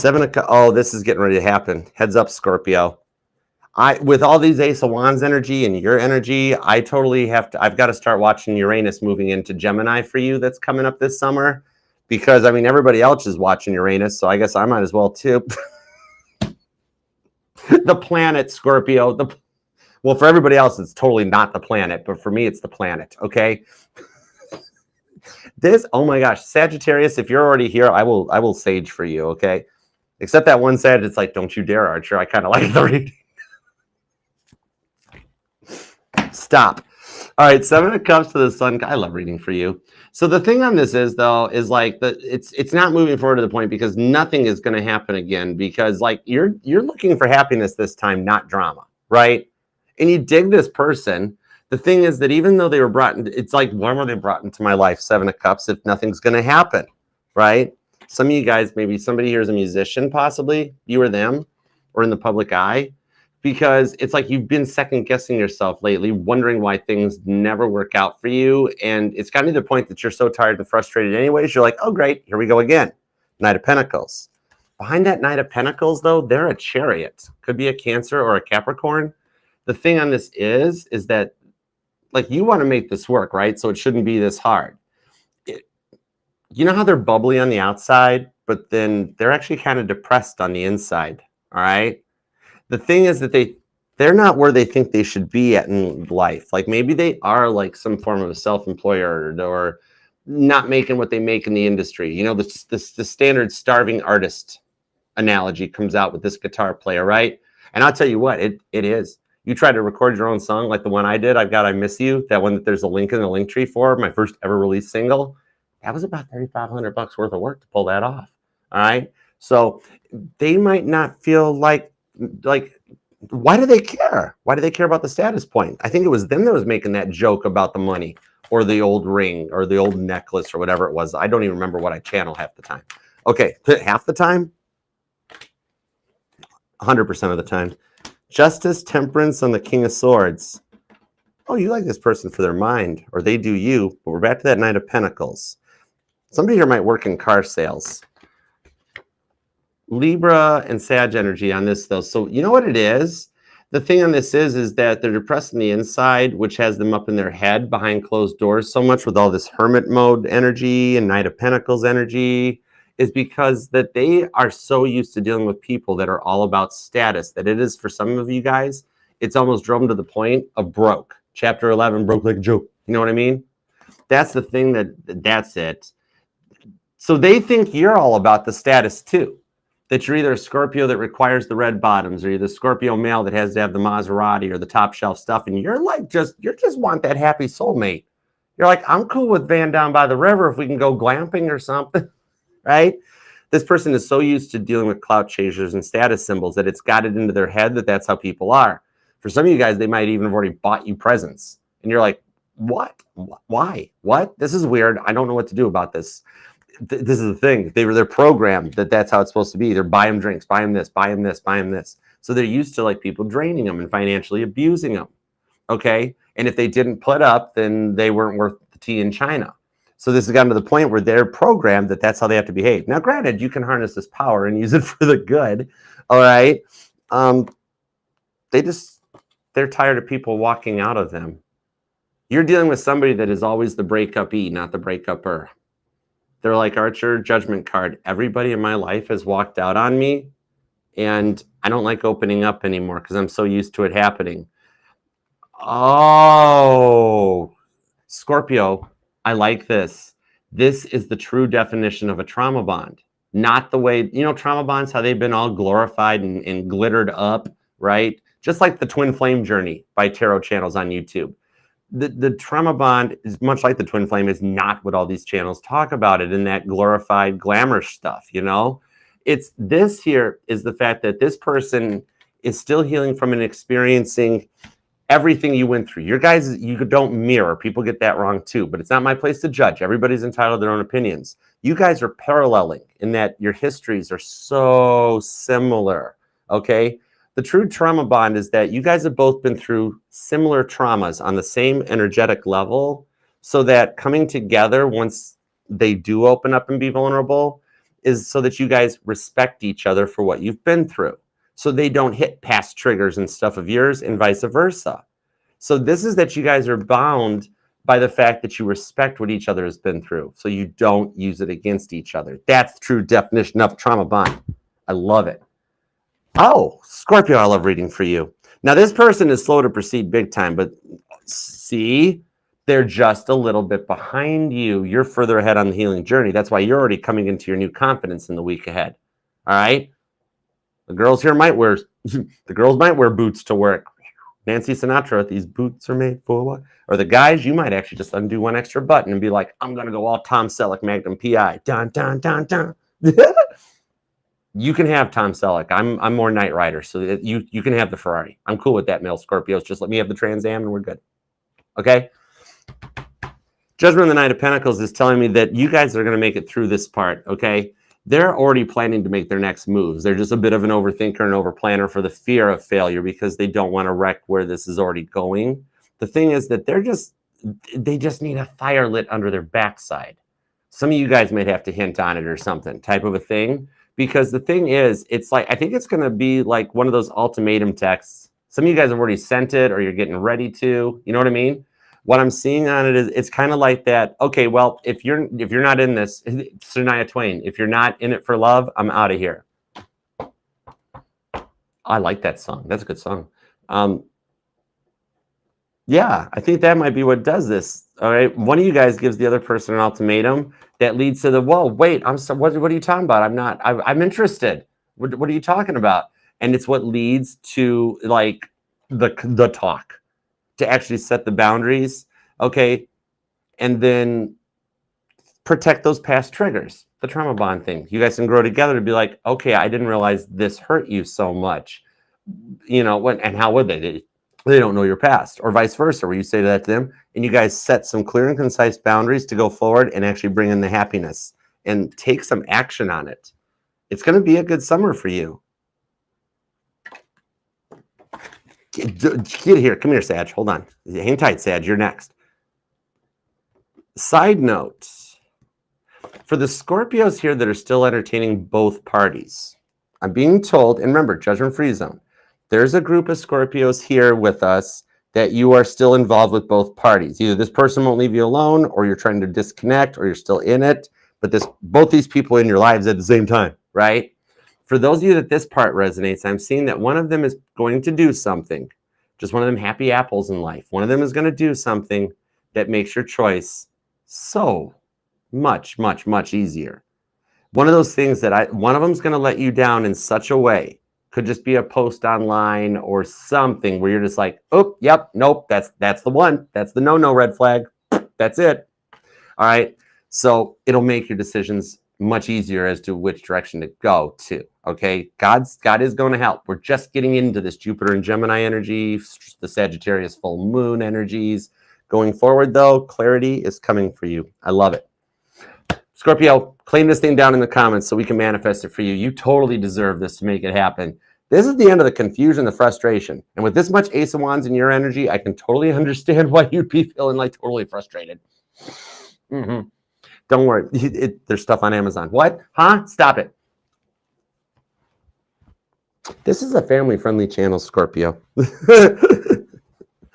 Oh, this is getting ready to happen. Heads up, Scorpio. With all these Ace of Wands energy and your energy, I totally I've got to start watching Uranus moving into Gemini for you. That's coming up this summer because, I mean, everybody else is watching Uranus, so I guess I might as well too. The planet, Scorpio. Well, for everybody else, it's totally not the planet, but for me, it's the planet, okay? Oh my gosh, Sagittarius, if you're already here, I will sage for you, okay? Except that one Sag, it's like, don't you dare, Archer. I kind of like the reading. Stop. All right, Seven of Cups to the Sun. I love reading for you. So the thing on this is, though, is like it's not moving forward to the point because nothing is going to happen again because, like, you're looking for happiness this time, not drama, right? And you dig this person. The thing is that even though they were brought into, it's like, why were they brought into my life, Seven of Cups, if nothing's going to happen, right? Some of you guys, maybe somebody here is a musician, possibly, you or them, or in the public eye, because it's like you've been second guessing yourself lately, wondering why things never work out for you. And it's gotten to the point that you're so tired and frustrated anyways, you're like, oh, great, here we go again. Knight of Pentacles. Behind that Knight of Pentacles, though, they're a Chariot. Could be a Cancer or a Capricorn. The thing on this is that, like, you want to make this work, right? So it shouldn't be this hard. You know how they're bubbly on the outside, but then they're actually kind of depressed on the inside, all right? The thing is that they're not where they think they should be at in life. Like, maybe they are like some form of a self-employer or not making what they make in the industry. You know, the standard starving artist analogy comes out with this guitar player, right? And I'll tell you what, it is. You try to record your own song like the one I did, I've Got I Miss You, that one that there's a link in the link tree for, my first ever released single. That was about $3,500 worth of work to pull that off. All right. So they might not feel like, why do they care? Why do they care about the status point? I think it was them that was making that joke about the money or the old ring or the old necklace or whatever it was. I don't even remember what I channel half the time. Okay. Half the time? 100% of the time. Justice, Temperance, and the King of Swords. Oh, you like this person for their mind, or they do you, but we're back to that Knight of Pentacles. Somebody here might work in car sales. Libra and Sag energy on this, though. So you know what it is? The thing on this is that they're depressed on the inside, which has them up in their head behind closed doors so much with all this hermit mode energy and Knight of Pentacles energy, is because that they are so used to dealing with people that are all about status that it is, for some of you guys, it's almost driven to the point of broke. Chapter 11, broke like a joke. You know what I mean? That's the thing that's it. So they think you're all about the status too. That you're either a Scorpio that requires the red bottoms, or you're the Scorpio male that has to have the Maserati or the top shelf stuff. And you're like, you just want that happy soulmate. You're like, I'm cool with Van down by the river if we can go glamping or something, right? This person is so used to dealing with clout chasers and status symbols that it's got it into their head that that's how people are. For some of you guys, they might even have already bought you presents. And you're like, what? Why? What? This is weird. I don't know what to do about this. This is the thing. They're programmed that that's how it's supposed to be. They're buy them drinks, buy them this, buy them this, buy them this. So they're used to like people draining them and financially abusing them. Okay. And if they didn't put up, then they weren't worth the tea in China. So this has gotten to the point where they're programmed that that's how they have to behave. Now, granted, you can harness this power and use it for the good. All right. They're tired of people walking out of them. You're dealing with somebody that is always the breakup-y, not the breakup-er. They're like, Archer, judgment card. Everybody in my life has walked out on me, and I don't like opening up anymore because I'm so used to it happening. Oh, Scorpio, I like this. This is the true definition of a trauma bond. Not the way, trauma bonds, how they've been all glorified and glittered up, right? Just like the Twin Flame Journey by Tarot Channels on YouTube. The trauma bond is much like the twin flame, is not what all these channels talk about it in that glorified glamour stuff. It's this here is the fact that this person is still healing from and experiencing everything you went through. Your guys, you don't mirror. People get that wrong too, but it's not my place to judge. Everybody's entitled to their own opinions. You guys are paralleling in that your histories are so similar. Okay. The true trauma bond is that you guys have both been through similar traumas on the same energetic level, so that coming together once they do open up and be vulnerable is so that you guys respect each other for what you've been through. So they don't hit past triggers and stuff of yours and vice versa. So this is that you guys are bound by the fact that you respect what each other has been through, so you don't use it against each other. That's the true definition of trauma bond. I love it. Oh, Scorpio, I love reading for you. Now, this person is slow to proceed big time, but see, they're just a little bit behind you. You're further ahead on the healing journey. That's why you're already coming into your new confidence in the week ahead. All right? The girls here might wear boots to work. Nancy Sinatra, these boots are made for what? Or the guys, you might actually just undo one extra button and be like, I'm going to go all Tom Selleck, Magnum PI. Dun, dun, dun, dun. You can have Tom Selleck. I'm more Knight Rider, so you can have the Ferrari. I'm cool with that, male Scorpios. Just let me have the Trans Am and we're good. Okay? Judgment of the Knight of Pentacles is telling me that you guys are going to make it through this part, okay? They're already planning to make their next moves. They're just a bit of an overthinker and overplanner for the fear of failure because they don't want to wreck where this is already going. The thing is that they just need a fire lit under their backside. Some of you guys might have to hint on it or something, type of a thing. Because the thing is, it's like, I think it's going to be like one of those ultimatum texts. Some of you guys have already sent it or you're getting ready to, you know what I mean? What I'm seeing on it is it's kind of like that. Okay, well, if you're not in this, Shania Twain, if you're not in it for love, I'm out of here. I like that song. That's a good song. Yeah, I think that might be what does this. All right, one of you guys gives the other person an ultimatum that leads to the, whoa, wait, what are you talking about? I'm interested. What are you talking about? And it's what leads to like the talk, to actually set the boundaries, okay? And then protect those past triggers, the trauma bond thing. You guys can grow together to be like, okay, I didn't realize this hurt you so much. And how would they? They don't know your past, or vice versa, where you say that to them and you guys set some clear and concise boundaries to go forward and actually bring in the happiness and take some action on it. It's going to be a good summer for you. Get here. Come here, Sag. Hold on. Hang tight, Sag. You're next. Side note, for the Scorpios here that are still entertaining both parties, I'm being told, and remember, judgment-free zone, there's a group of Scorpios here with us that you are still involved with both parties. Either this person won't leave you alone, or you're trying to disconnect, or you're still in it, but both these people in your lives at the same time, right? For those of you that this part resonates, I'm seeing that one of them is going to do something, just one of them happy apples in life. One of them is going to do something that makes your choice so much, much, much easier. One of those things that one of them is going to let you down in such a way. Could just be a post online or something where you're just like, oh, yep, nope, that's the one. That's the no red flag. That's it. All right. So it'll make your decisions much easier as to which direction to go to. Okay. God is going to help. We're just getting into this Jupiter and Gemini energy, the Sagittarius full moon energies. Going forward, though, clarity is coming for you. I love it. Scorpio, claim this thing down in the comments so we can manifest it for you. You totally deserve this to make it happen. This is the end of the confusion, the frustration. And with this much Ace of Wands in your energy, I can totally understand why you'd be feeling like totally frustrated. Don't worry. There's stuff on Amazon. What? Huh? Stop it. This is a family-friendly channel, Scorpio.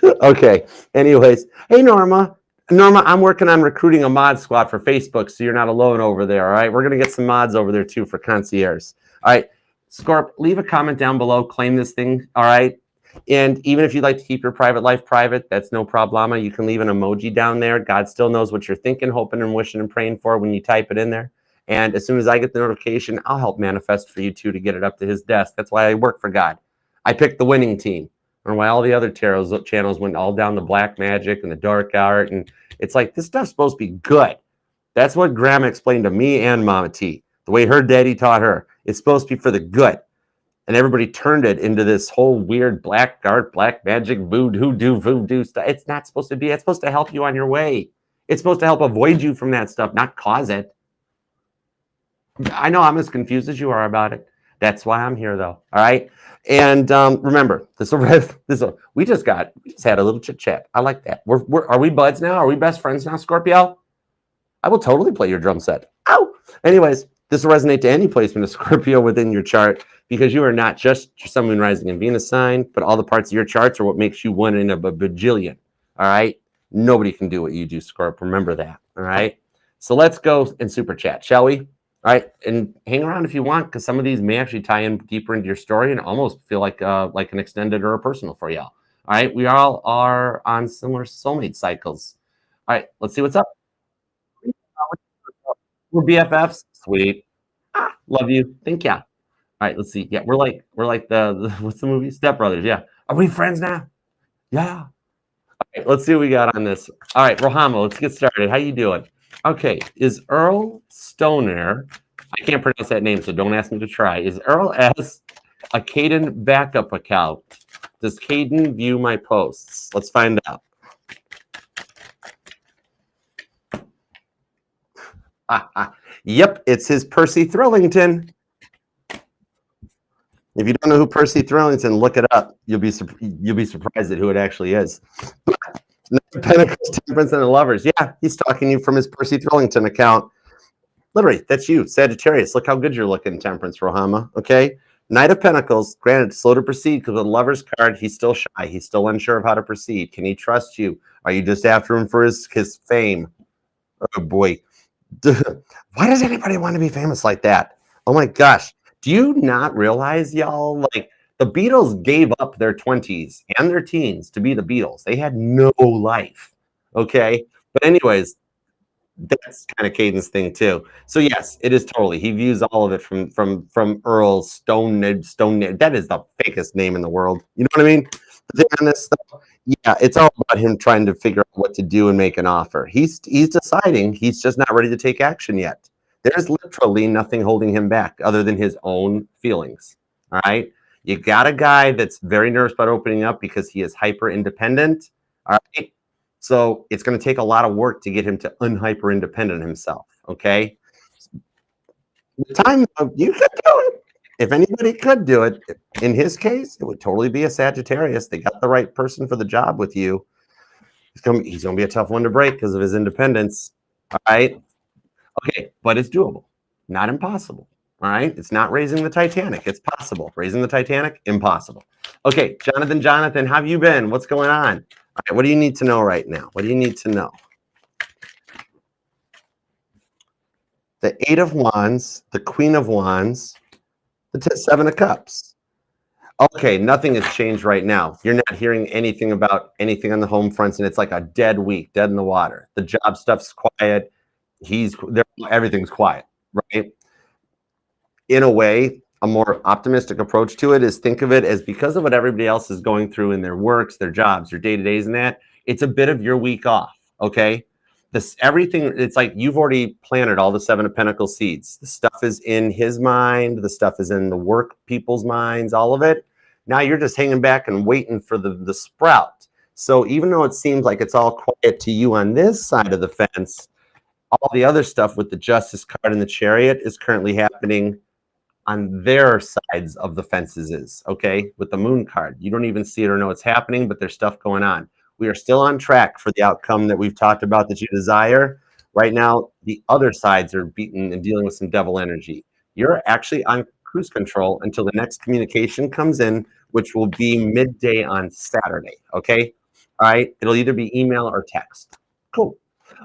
Okay. Anyways. Hey, Norma. Norma, I'm working on recruiting a mod squad for Facebook, so you're not alone over there, all right? We're going to get some mods over there, too, for concierge. All right. Scorp, leave a comment down below. Claim this thing, all right? And even if you'd like to keep your private life private, that's no problema. You can leave an emoji down there. God still knows what you're thinking, hoping, and wishing, and praying for when you type it in there. And as soon as I get the notification, I'll help manifest for you, too, to get it up to his desk. That's why I work for God. I picked the winning team. Or why all the other tarot channels went all down the black magic and the dark art. And it's like, this stuff's supposed to be good. That's what Grandma explained to me and Mama T. The way her daddy taught her. It's supposed to be for the good. And everybody turned it into this whole weird black art, black magic, voodoo stuff. It's not supposed to be. It's supposed to help you on your way. It's supposed to help avoid you from that stuff, not cause it. I know I'm as confused as you are about it. That's why I'm here, though. All right. And remember, we just had a little chit chat. I like that. Are we buds now? Are we best friends now, Scorpio? I will totally play your drum set. Ow. Anyways, this will resonate to any placement of Scorpio within your chart because you are not just your Sun, Moon, Rising, and Venus sign, but all the parts of your charts are what makes you one in a bajillion. All right. Nobody can do what you do, Scorp. Remember that. All right. So let's go and super chat, shall we? All right, and hang around if you want, because some of these may actually tie in deeper into your story and almost feel like an extended or a personal for y'all. All right, we all are on similar soulmate cycles. All right, let's see what's up. We're BFFs. Sweet. Love you. Thank ya. All right, let's see. Yeah, we're like the what's the movie? Step Brothers. Yeah. Are we friends now? Yeah. All right, let's see what we got on this. All right, Rohama, let's get started. How you doing? Okay, is Earl Stoner, I can't pronounce that name, so don't ask me to try. Is Earl S. a Caden backup account? Does Caden view my posts? Let's find out. Yep, it's his Percy Thrillington. If you don't know who Percy Thrillington, look it up. You'll be surprised at who it actually is. Pentacles, Temperance, and the Lovers. Yeah, he's talking to you from his Percy Thrillington account. Literally, that's you, Sagittarius. Look how good you're looking, Temperance, Rohama. Okay? Knight of Pentacles, granted, slow to proceed because with the Lover's card, he's still shy. He's still unsure of how to proceed. Can he trust you? Are you just after him for his fame? Oh, boy. Why does anybody want to be famous like that? Oh, my gosh. Do you not realize, y'all, like, the Beatles gave up their 20s and their teens to be the Beatles. They had no life, okay? But anyways, that's kind of Caden's thing too. So yes, it is totally. He views all of it from Earl Stone. That is the fakest name in the world. You know what I mean? The thing on this stuff, yeah, it's all about him trying to figure out what to do and make an offer. He's deciding. He's just not ready to take action yet. There's literally nothing holding him back other than his own feelings. All right. You got a guy that's very nervous about opening up because he is hyper independent. All right. So it's going to take a lot of work to get him to unhyper independent himself. Okay. The time you could do it. If anybody could do it, in his case, it would totally be a Sagittarius. They got the right person for the job with you. He's going to be a tough one to break because of his independence. All right. Okay. But it's doable. Not impossible. All right, it's not raising the Titanic. It's possible. Raising the Titanic, impossible. Okay, Jonathan, how have you been? What's going on? All right, what do you need to know right now? What do you need to know? The Eight of Wands, the Queen of Wands, the Seven of Cups. Okay, nothing has changed right now. You're not hearing anything about anything on the home fronts, and it's like a dead week, dead in the water. The job stuff's quiet. Everything's quiet, right? In a way, a more optimistic approach to it is think of it as because of what everybody else is going through in their works, their jobs, their day-to-days and that, it's a bit of your week off, okay? Everything, it's like you've already planted all the Seven of Pentacles seeds. The stuff is in his mind. The stuff is in the work people's minds, all of it. Now you're just hanging back and waiting for the sprout. So even though it seems like it's all quiet to you on this side of the fence, all the other stuff with the Justice card and the Chariot is currently happening on their sides of the fences, okay? With the Moon card. You don't even see it or know it's happening, but there's stuff going on. We are still on track for the outcome that we've talked about that you desire. Right now, the other sides are beaten and dealing with some devil energy. You're actually on cruise control until the next communication comes in, which will be midday on Saturday, okay? All right, it'll either be email or text. Cool.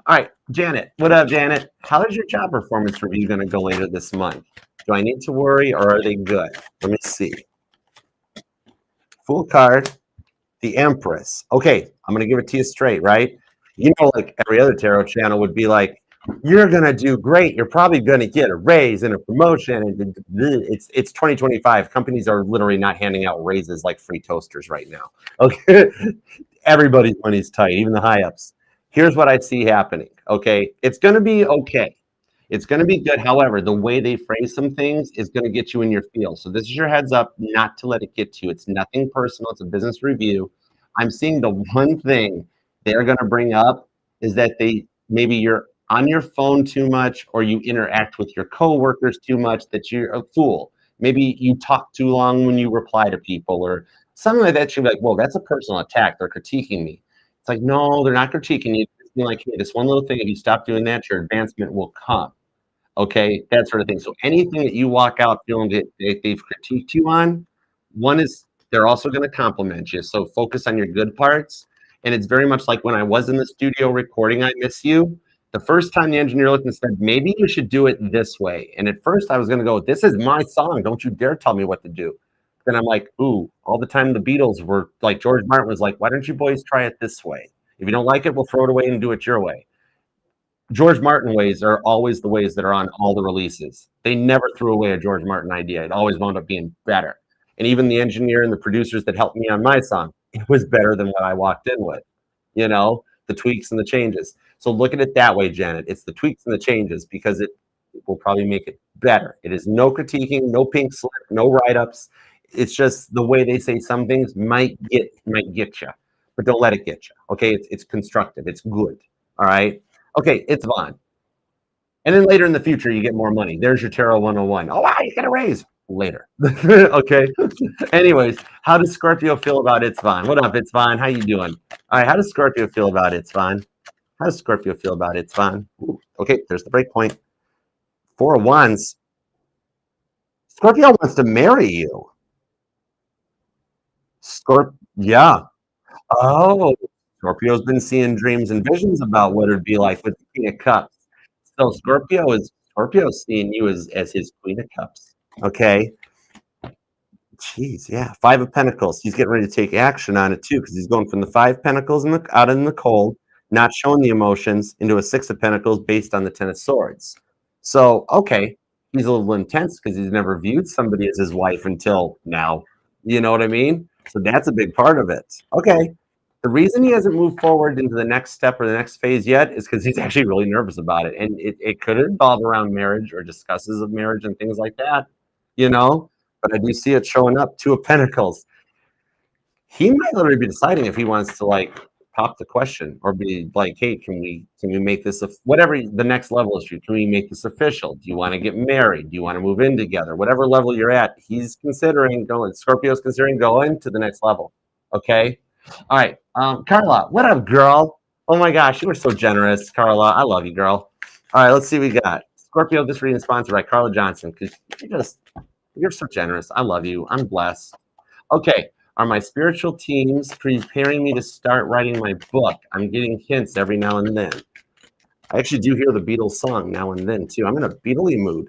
All right, Janet. What up, Janet? How is your job performance review going to go later this month? Do I need to worry or are they good? Let me see. Fool card, the Empress. Okay, I'm going to give it to you straight, right? You know, like every other tarot channel would be like, you're going to do great. You're probably going to get a raise and a promotion. And it's 2025. Companies are literally not handing out raises like free toasters right now. Okay, everybody's money's tight, even the high ups. Here's what I see happening. Okay, it's going to be okay. It's going to be good. However, the way they phrase some things is going to get you in your field. So this is your heads up not to let it get to you. It's nothing personal. It's a business review. I'm seeing the one thing they're going to bring up is that maybe you're on your phone too much or you interact with your coworkers too much, that you're a fool. Maybe you talk too long when you reply to people or something like that. You're like, well, that's a personal attack. They're critiquing me. It's like, no, they're not critiquing you. It's like, hey, this one little thing, if you stop doing that, your advancement will come. Okay, that sort of thing. So anything that you walk out feeling that they've critiqued you on, one is they're also going to compliment you. So focus on your good parts. And it's very much like when I was in the studio recording I Miss You. The first time the engineer looked and said, maybe you should do it this way. And at first I was going to go, this is my song. Don't you dare tell me what to do. Then I'm like, ooh, all the time the Beatles were like, George Martin was like, why don't you boys try it this way? If you don't like it, we'll throw it away and do it your way. George Martin ways are always the ways that are on all the releases. They never threw away a George Martin idea. It always wound up being better. And even the engineer and the producers that helped me on my song, it was better than what I walked in with, you know, the tweaks and the changes. So look at it that way, Janet. It's the tweaks and the changes because it will probably make it better. It is no critiquing, no pink slip, no write-ups. It's just the way they say some things might get you, but don't let it get you. Okay, it's constructive. It's good. All right. Okay, it's Vaughn. And then later in the future, you get more money. There's your Tarot 101. Oh, wow, you get a raise later. Okay. Anyways, how does Scorpio feel about It's Vaughn? What up, It's Vaughn? How you doing? All right, how does Scorpio feel about It's Vaughn? How does Scorpio feel about It's Vaughn? Okay, there's the break point. Four of Wands. Scorpio wants to marry you. Yeah. Oh, Scorpio's been seeing dreams and visions about what it'd be like with the King of Cups. So Scorpio's seeing you as his Queen of Cups. Okay. Jeez, yeah. Five of Pentacles. He's getting ready to take action on it too, because he's going from the Five Pentacles out in the cold, not showing the emotions, into a Six of Pentacles based on the Ten of Swords. So, okay, he's a little intense because he's never viewed somebody as his wife until now. You know what I mean? So that's a big part of it. Okay. The reason he hasn't moved forward into the next step or the next phase yet is because he's actually really nervous about it. And it could involve around marriage or discusses of marriage and things like that, you know? But I do see it showing up, Two of Pentacles. He might literally be deciding if he wants to like pop the question or be like, hey, can we make this whatever the next level is for you? Can we make this official? Do you want to get married? Do you want to move in together? Whatever level you're at, he's considering going. Scorpio's considering going to the next level. Okay. All right. Carla, what up, girl? Oh my gosh, you were so generous, Carla. I love you, girl. All right, let's see what we got. Scorpio, this reading is sponsored by Carla Johnson because you're so generous. I love you. I'm blessed. Okay. Are my spiritual teams preparing me to start writing my book? I'm getting hints every now and then. I actually do hear the Beatles song now and then, too. I'm in a Beatley mood.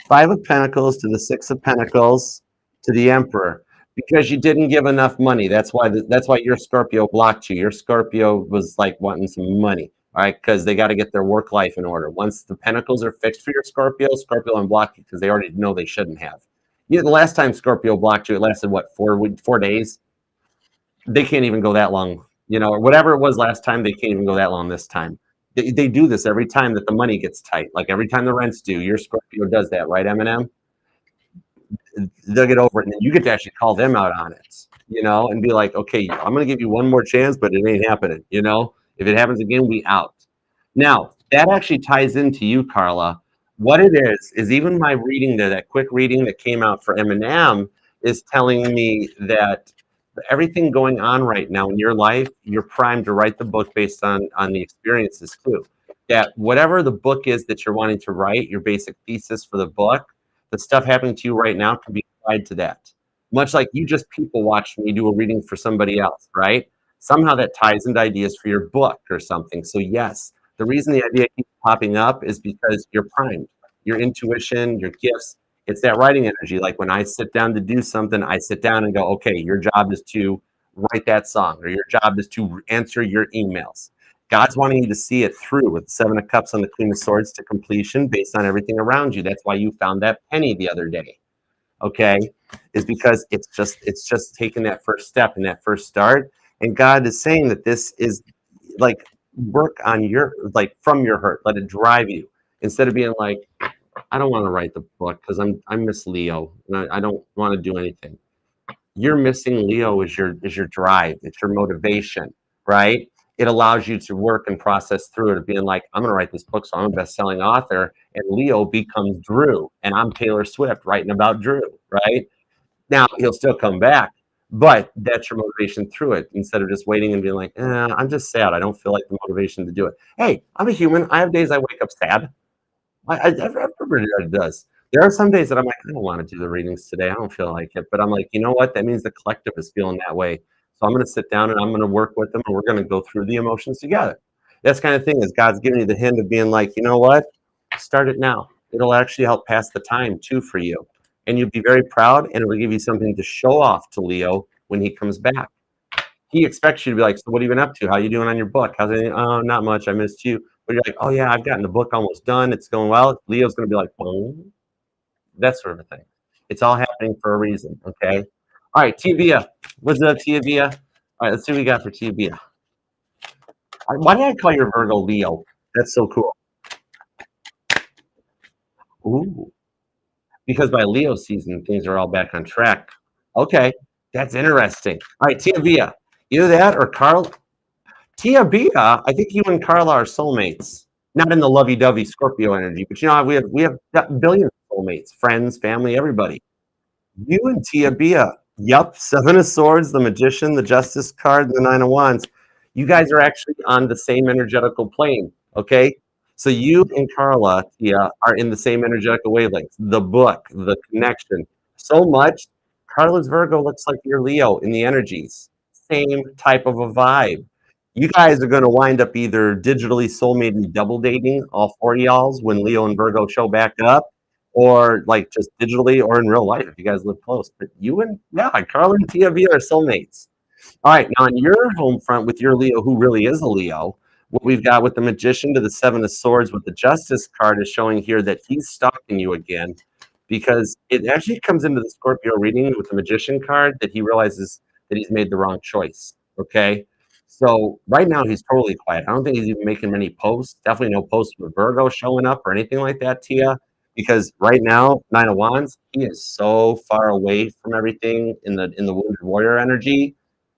Five of Pentacles to the Six of Pentacles to the Emperor. Because you didn't give enough money. That's why your Scorpio blocked you. Your Scorpio was like wanting some money, all right? Because they got to get their work life in order. Once the Pentacles are fixed for your Scorpio unblock you because they already know they shouldn't have. The last time Scorpio blocked you, it lasted, what, 4 days? They can't even go that long, or whatever it was last time, they can't even go that long this time. They do this every time that the money gets tight. Like every time the rent's due, your Scorpio does that, right, Eminem? They'll get over it, and then you get to actually call them out on it. and be like, okay, I'm going to give you one more chance, but it ain't happening. If it happens again, we out. Now, that actually ties into you, Carla. What it is even my reading there, that quick reading that came out for Eminem, is telling me that everything going on right now in your life, you're primed to write the book based on the experiences too. That whatever the book is that you're wanting to write, your basic thesis for the book, the stuff happening to you right now can be tied to that. Much like you just people watch me do a reading for somebody else, right? Somehow that ties into ideas for your book or something. So yes, the reason the idea keeps popping up is because you're primed. Your intuition, your gifts, it's that writing energy. Like when I sit down to do something, I sit down and go, okay, your job is to write that song, or your job is to answer your emails. God's wanting you to see it through with the Seven of Cups and the Queen of Swords to completion based on everything around you. That's why you found that penny the other day. Okay, is because it's just taking that first step and that first start. And God is saying that this is like work on your, like, from your hurt. Let it drive you instead of being like, I don't want to write the book because I'm Miss Leo and I don't want to do anything. You're missing Leo is your drive, it's your motivation, right? It allows you to work and process through it of being like, I'm gonna write this book, so I'm a best-selling author, and Leo becomes Drew, and I'm Taylor Swift writing about Drew, right? Now he'll still come back, but that's your motivation through it instead of just waiting and being like, I'm just sad. I don't feel like the motivation to do it. Hey, I'm a human. I have days I wake up sad. Everybody does. There are some days that I'm like, I don't want to do the readings today. I don't feel like it. But I'm like, you know what? That means the collective is feeling that way. So I'm going to sit down and I'm going to work with them and we're going to go through the emotions together. That's kind of thing is God's giving you the hint of being like, you know what? Start it now. It'll actually help pass the time too for you. And you'll be very proud and it'll give you something to show off to Leo when he comes back. He expects you to be like, so what have you been up to? How you doing on your book? How's it? Oh, not much. I missed you. But you're like, oh yeah, I've gotten the book almost done. It's going well. Leo's going to be like, boom, that sort of a thing. It's all happening for a reason. Okay. All right, Tia. What's up, Tia? All right, let's see what we got for Tia. Why did I call your Virgo Leo? That's so cool. Ooh, because by Leo season, things are all back on track. Okay, that's interesting. All right, Tia. Either that or Carl. Tia, I think you and Carla are soulmates. Not in the lovey-dovey Scorpio energy, but we have billions of soulmates, friends, family, everybody. You and Tia, yup, Seven of Swords, the Magician, the Justice card, the Nine of Wands. You guys are actually on the same energetical plane, okay? So you and Carla, Tia, are in the same energetical wavelength. The book, the connection, so much. Carla's Virgo looks like your Leo in the energies. Same type of a vibe. You guys are going to wind up either digitally soulmate double dating, all four of y'all's, when Leo and Virgo show back up, or like just digitally or in real life if you guys live close. But you and Carla and Tia are soulmates. All right, now on your home front with your Leo, who really is a Leo, what we've got with the Magician to the Seven of Swords with the Justice card is showing here that he's stalking you again, because it actually comes into the Scorpio reading with the Magician card that he realizes that he's made the wrong choice. Okay. So right now he's totally quiet. I don't think he's even making many posts. Definitely no posts with Virgo showing up or anything like that, Tia. Because right now, Nine of Wands, he is so far away from everything in the Wounded Warrior energy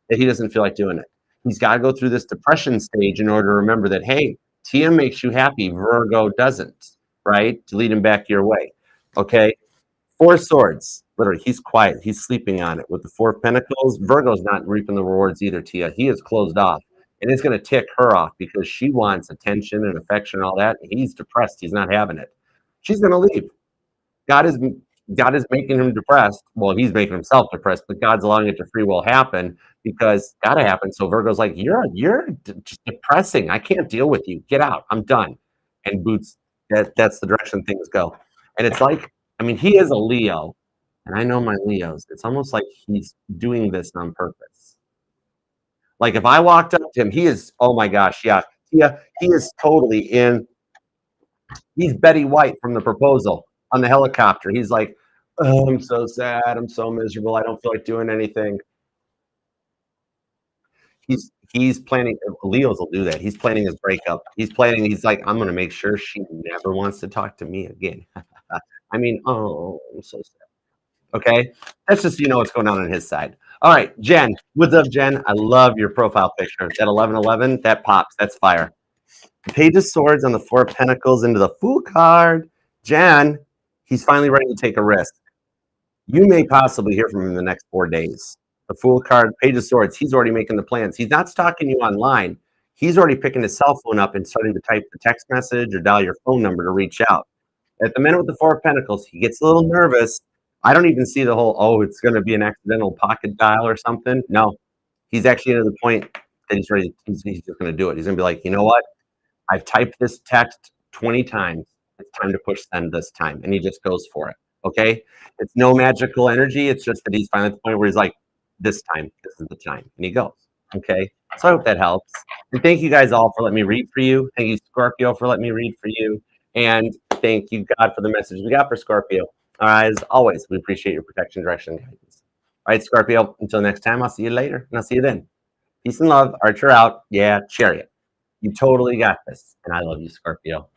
that he doesn't feel like doing it. He's got to go through this depression stage in order to remember that, hey, Tia makes you happy, Virgo doesn't, right? To lead him back your way. Okay. Four Swords. Literally, he's quiet. He's sleeping on it. With the Four of Pentacles, Virgo's not reaping the rewards either, Tia. He is closed off. And it's going to tick her off because she wants attention and affection and all that. And he's depressed. He's not having it. She's going to leave. God is making him depressed. Well, he's making himself depressed, but God's allowing it to free will happen because got to happen. So Virgo's like, you're just depressing. I can't deal with you. Get out. I'm done. And Boots, that's the direction things go. And it's like, I mean, he is a Leo, and I know my Leos. It's almost like he's doing this on purpose. Like if I walked up to him, he is, oh my gosh, yeah, he is totally in. He's Betty White from The Proposal on the helicopter. He's like, oh, I'm so sad. I'm so miserable. I don't feel like doing anything. He's planning. Leos will do that. He's planning his breakup. He's like, I'm going to make sure she never wants to talk to me again. I mean, oh, I'm so sad. Okay, that's just what's going on his side. All right, Jen. What's up, Jen? I love your profile picture. That 1111, that pops. That's fire. Page of Swords on the Four of Pentacles into the Fool card. Jen, he's finally ready to take a risk. You may possibly hear from him in the next 4 days. The Fool card, Page of Swords, he's already making the plans. He's not stalking you online. He's already picking his cell phone up and starting to type the text message or dial your phone number to reach out. At the minute with the Four of Pentacles, he gets a little nervous. I don't even see the whole, oh, it's going to be an accidental pocket dial or something. No, he's actually to the point that he's ready. He's just going to do it. He's going to be like, you know what? I've typed this text 20 times. It's time to push send this time. And he just goes for it. Okay. It's no magical energy. It's just that he's finally at the point where he's like, this time, this is the time. And he goes. Okay. So I hope that helps. And thank you guys all for letting me read for you. Thank you, Scorpio, for letting me read for you. And thank you, God, for the message we got for Scorpio. All right. As always, we appreciate your protection, direction, and guidance. All right, Scorpio, until next time, I'll see you later. And I'll see you then. Peace and love. Archer out. Yeah, Chariot. You totally got this. And I love you, Scorpio.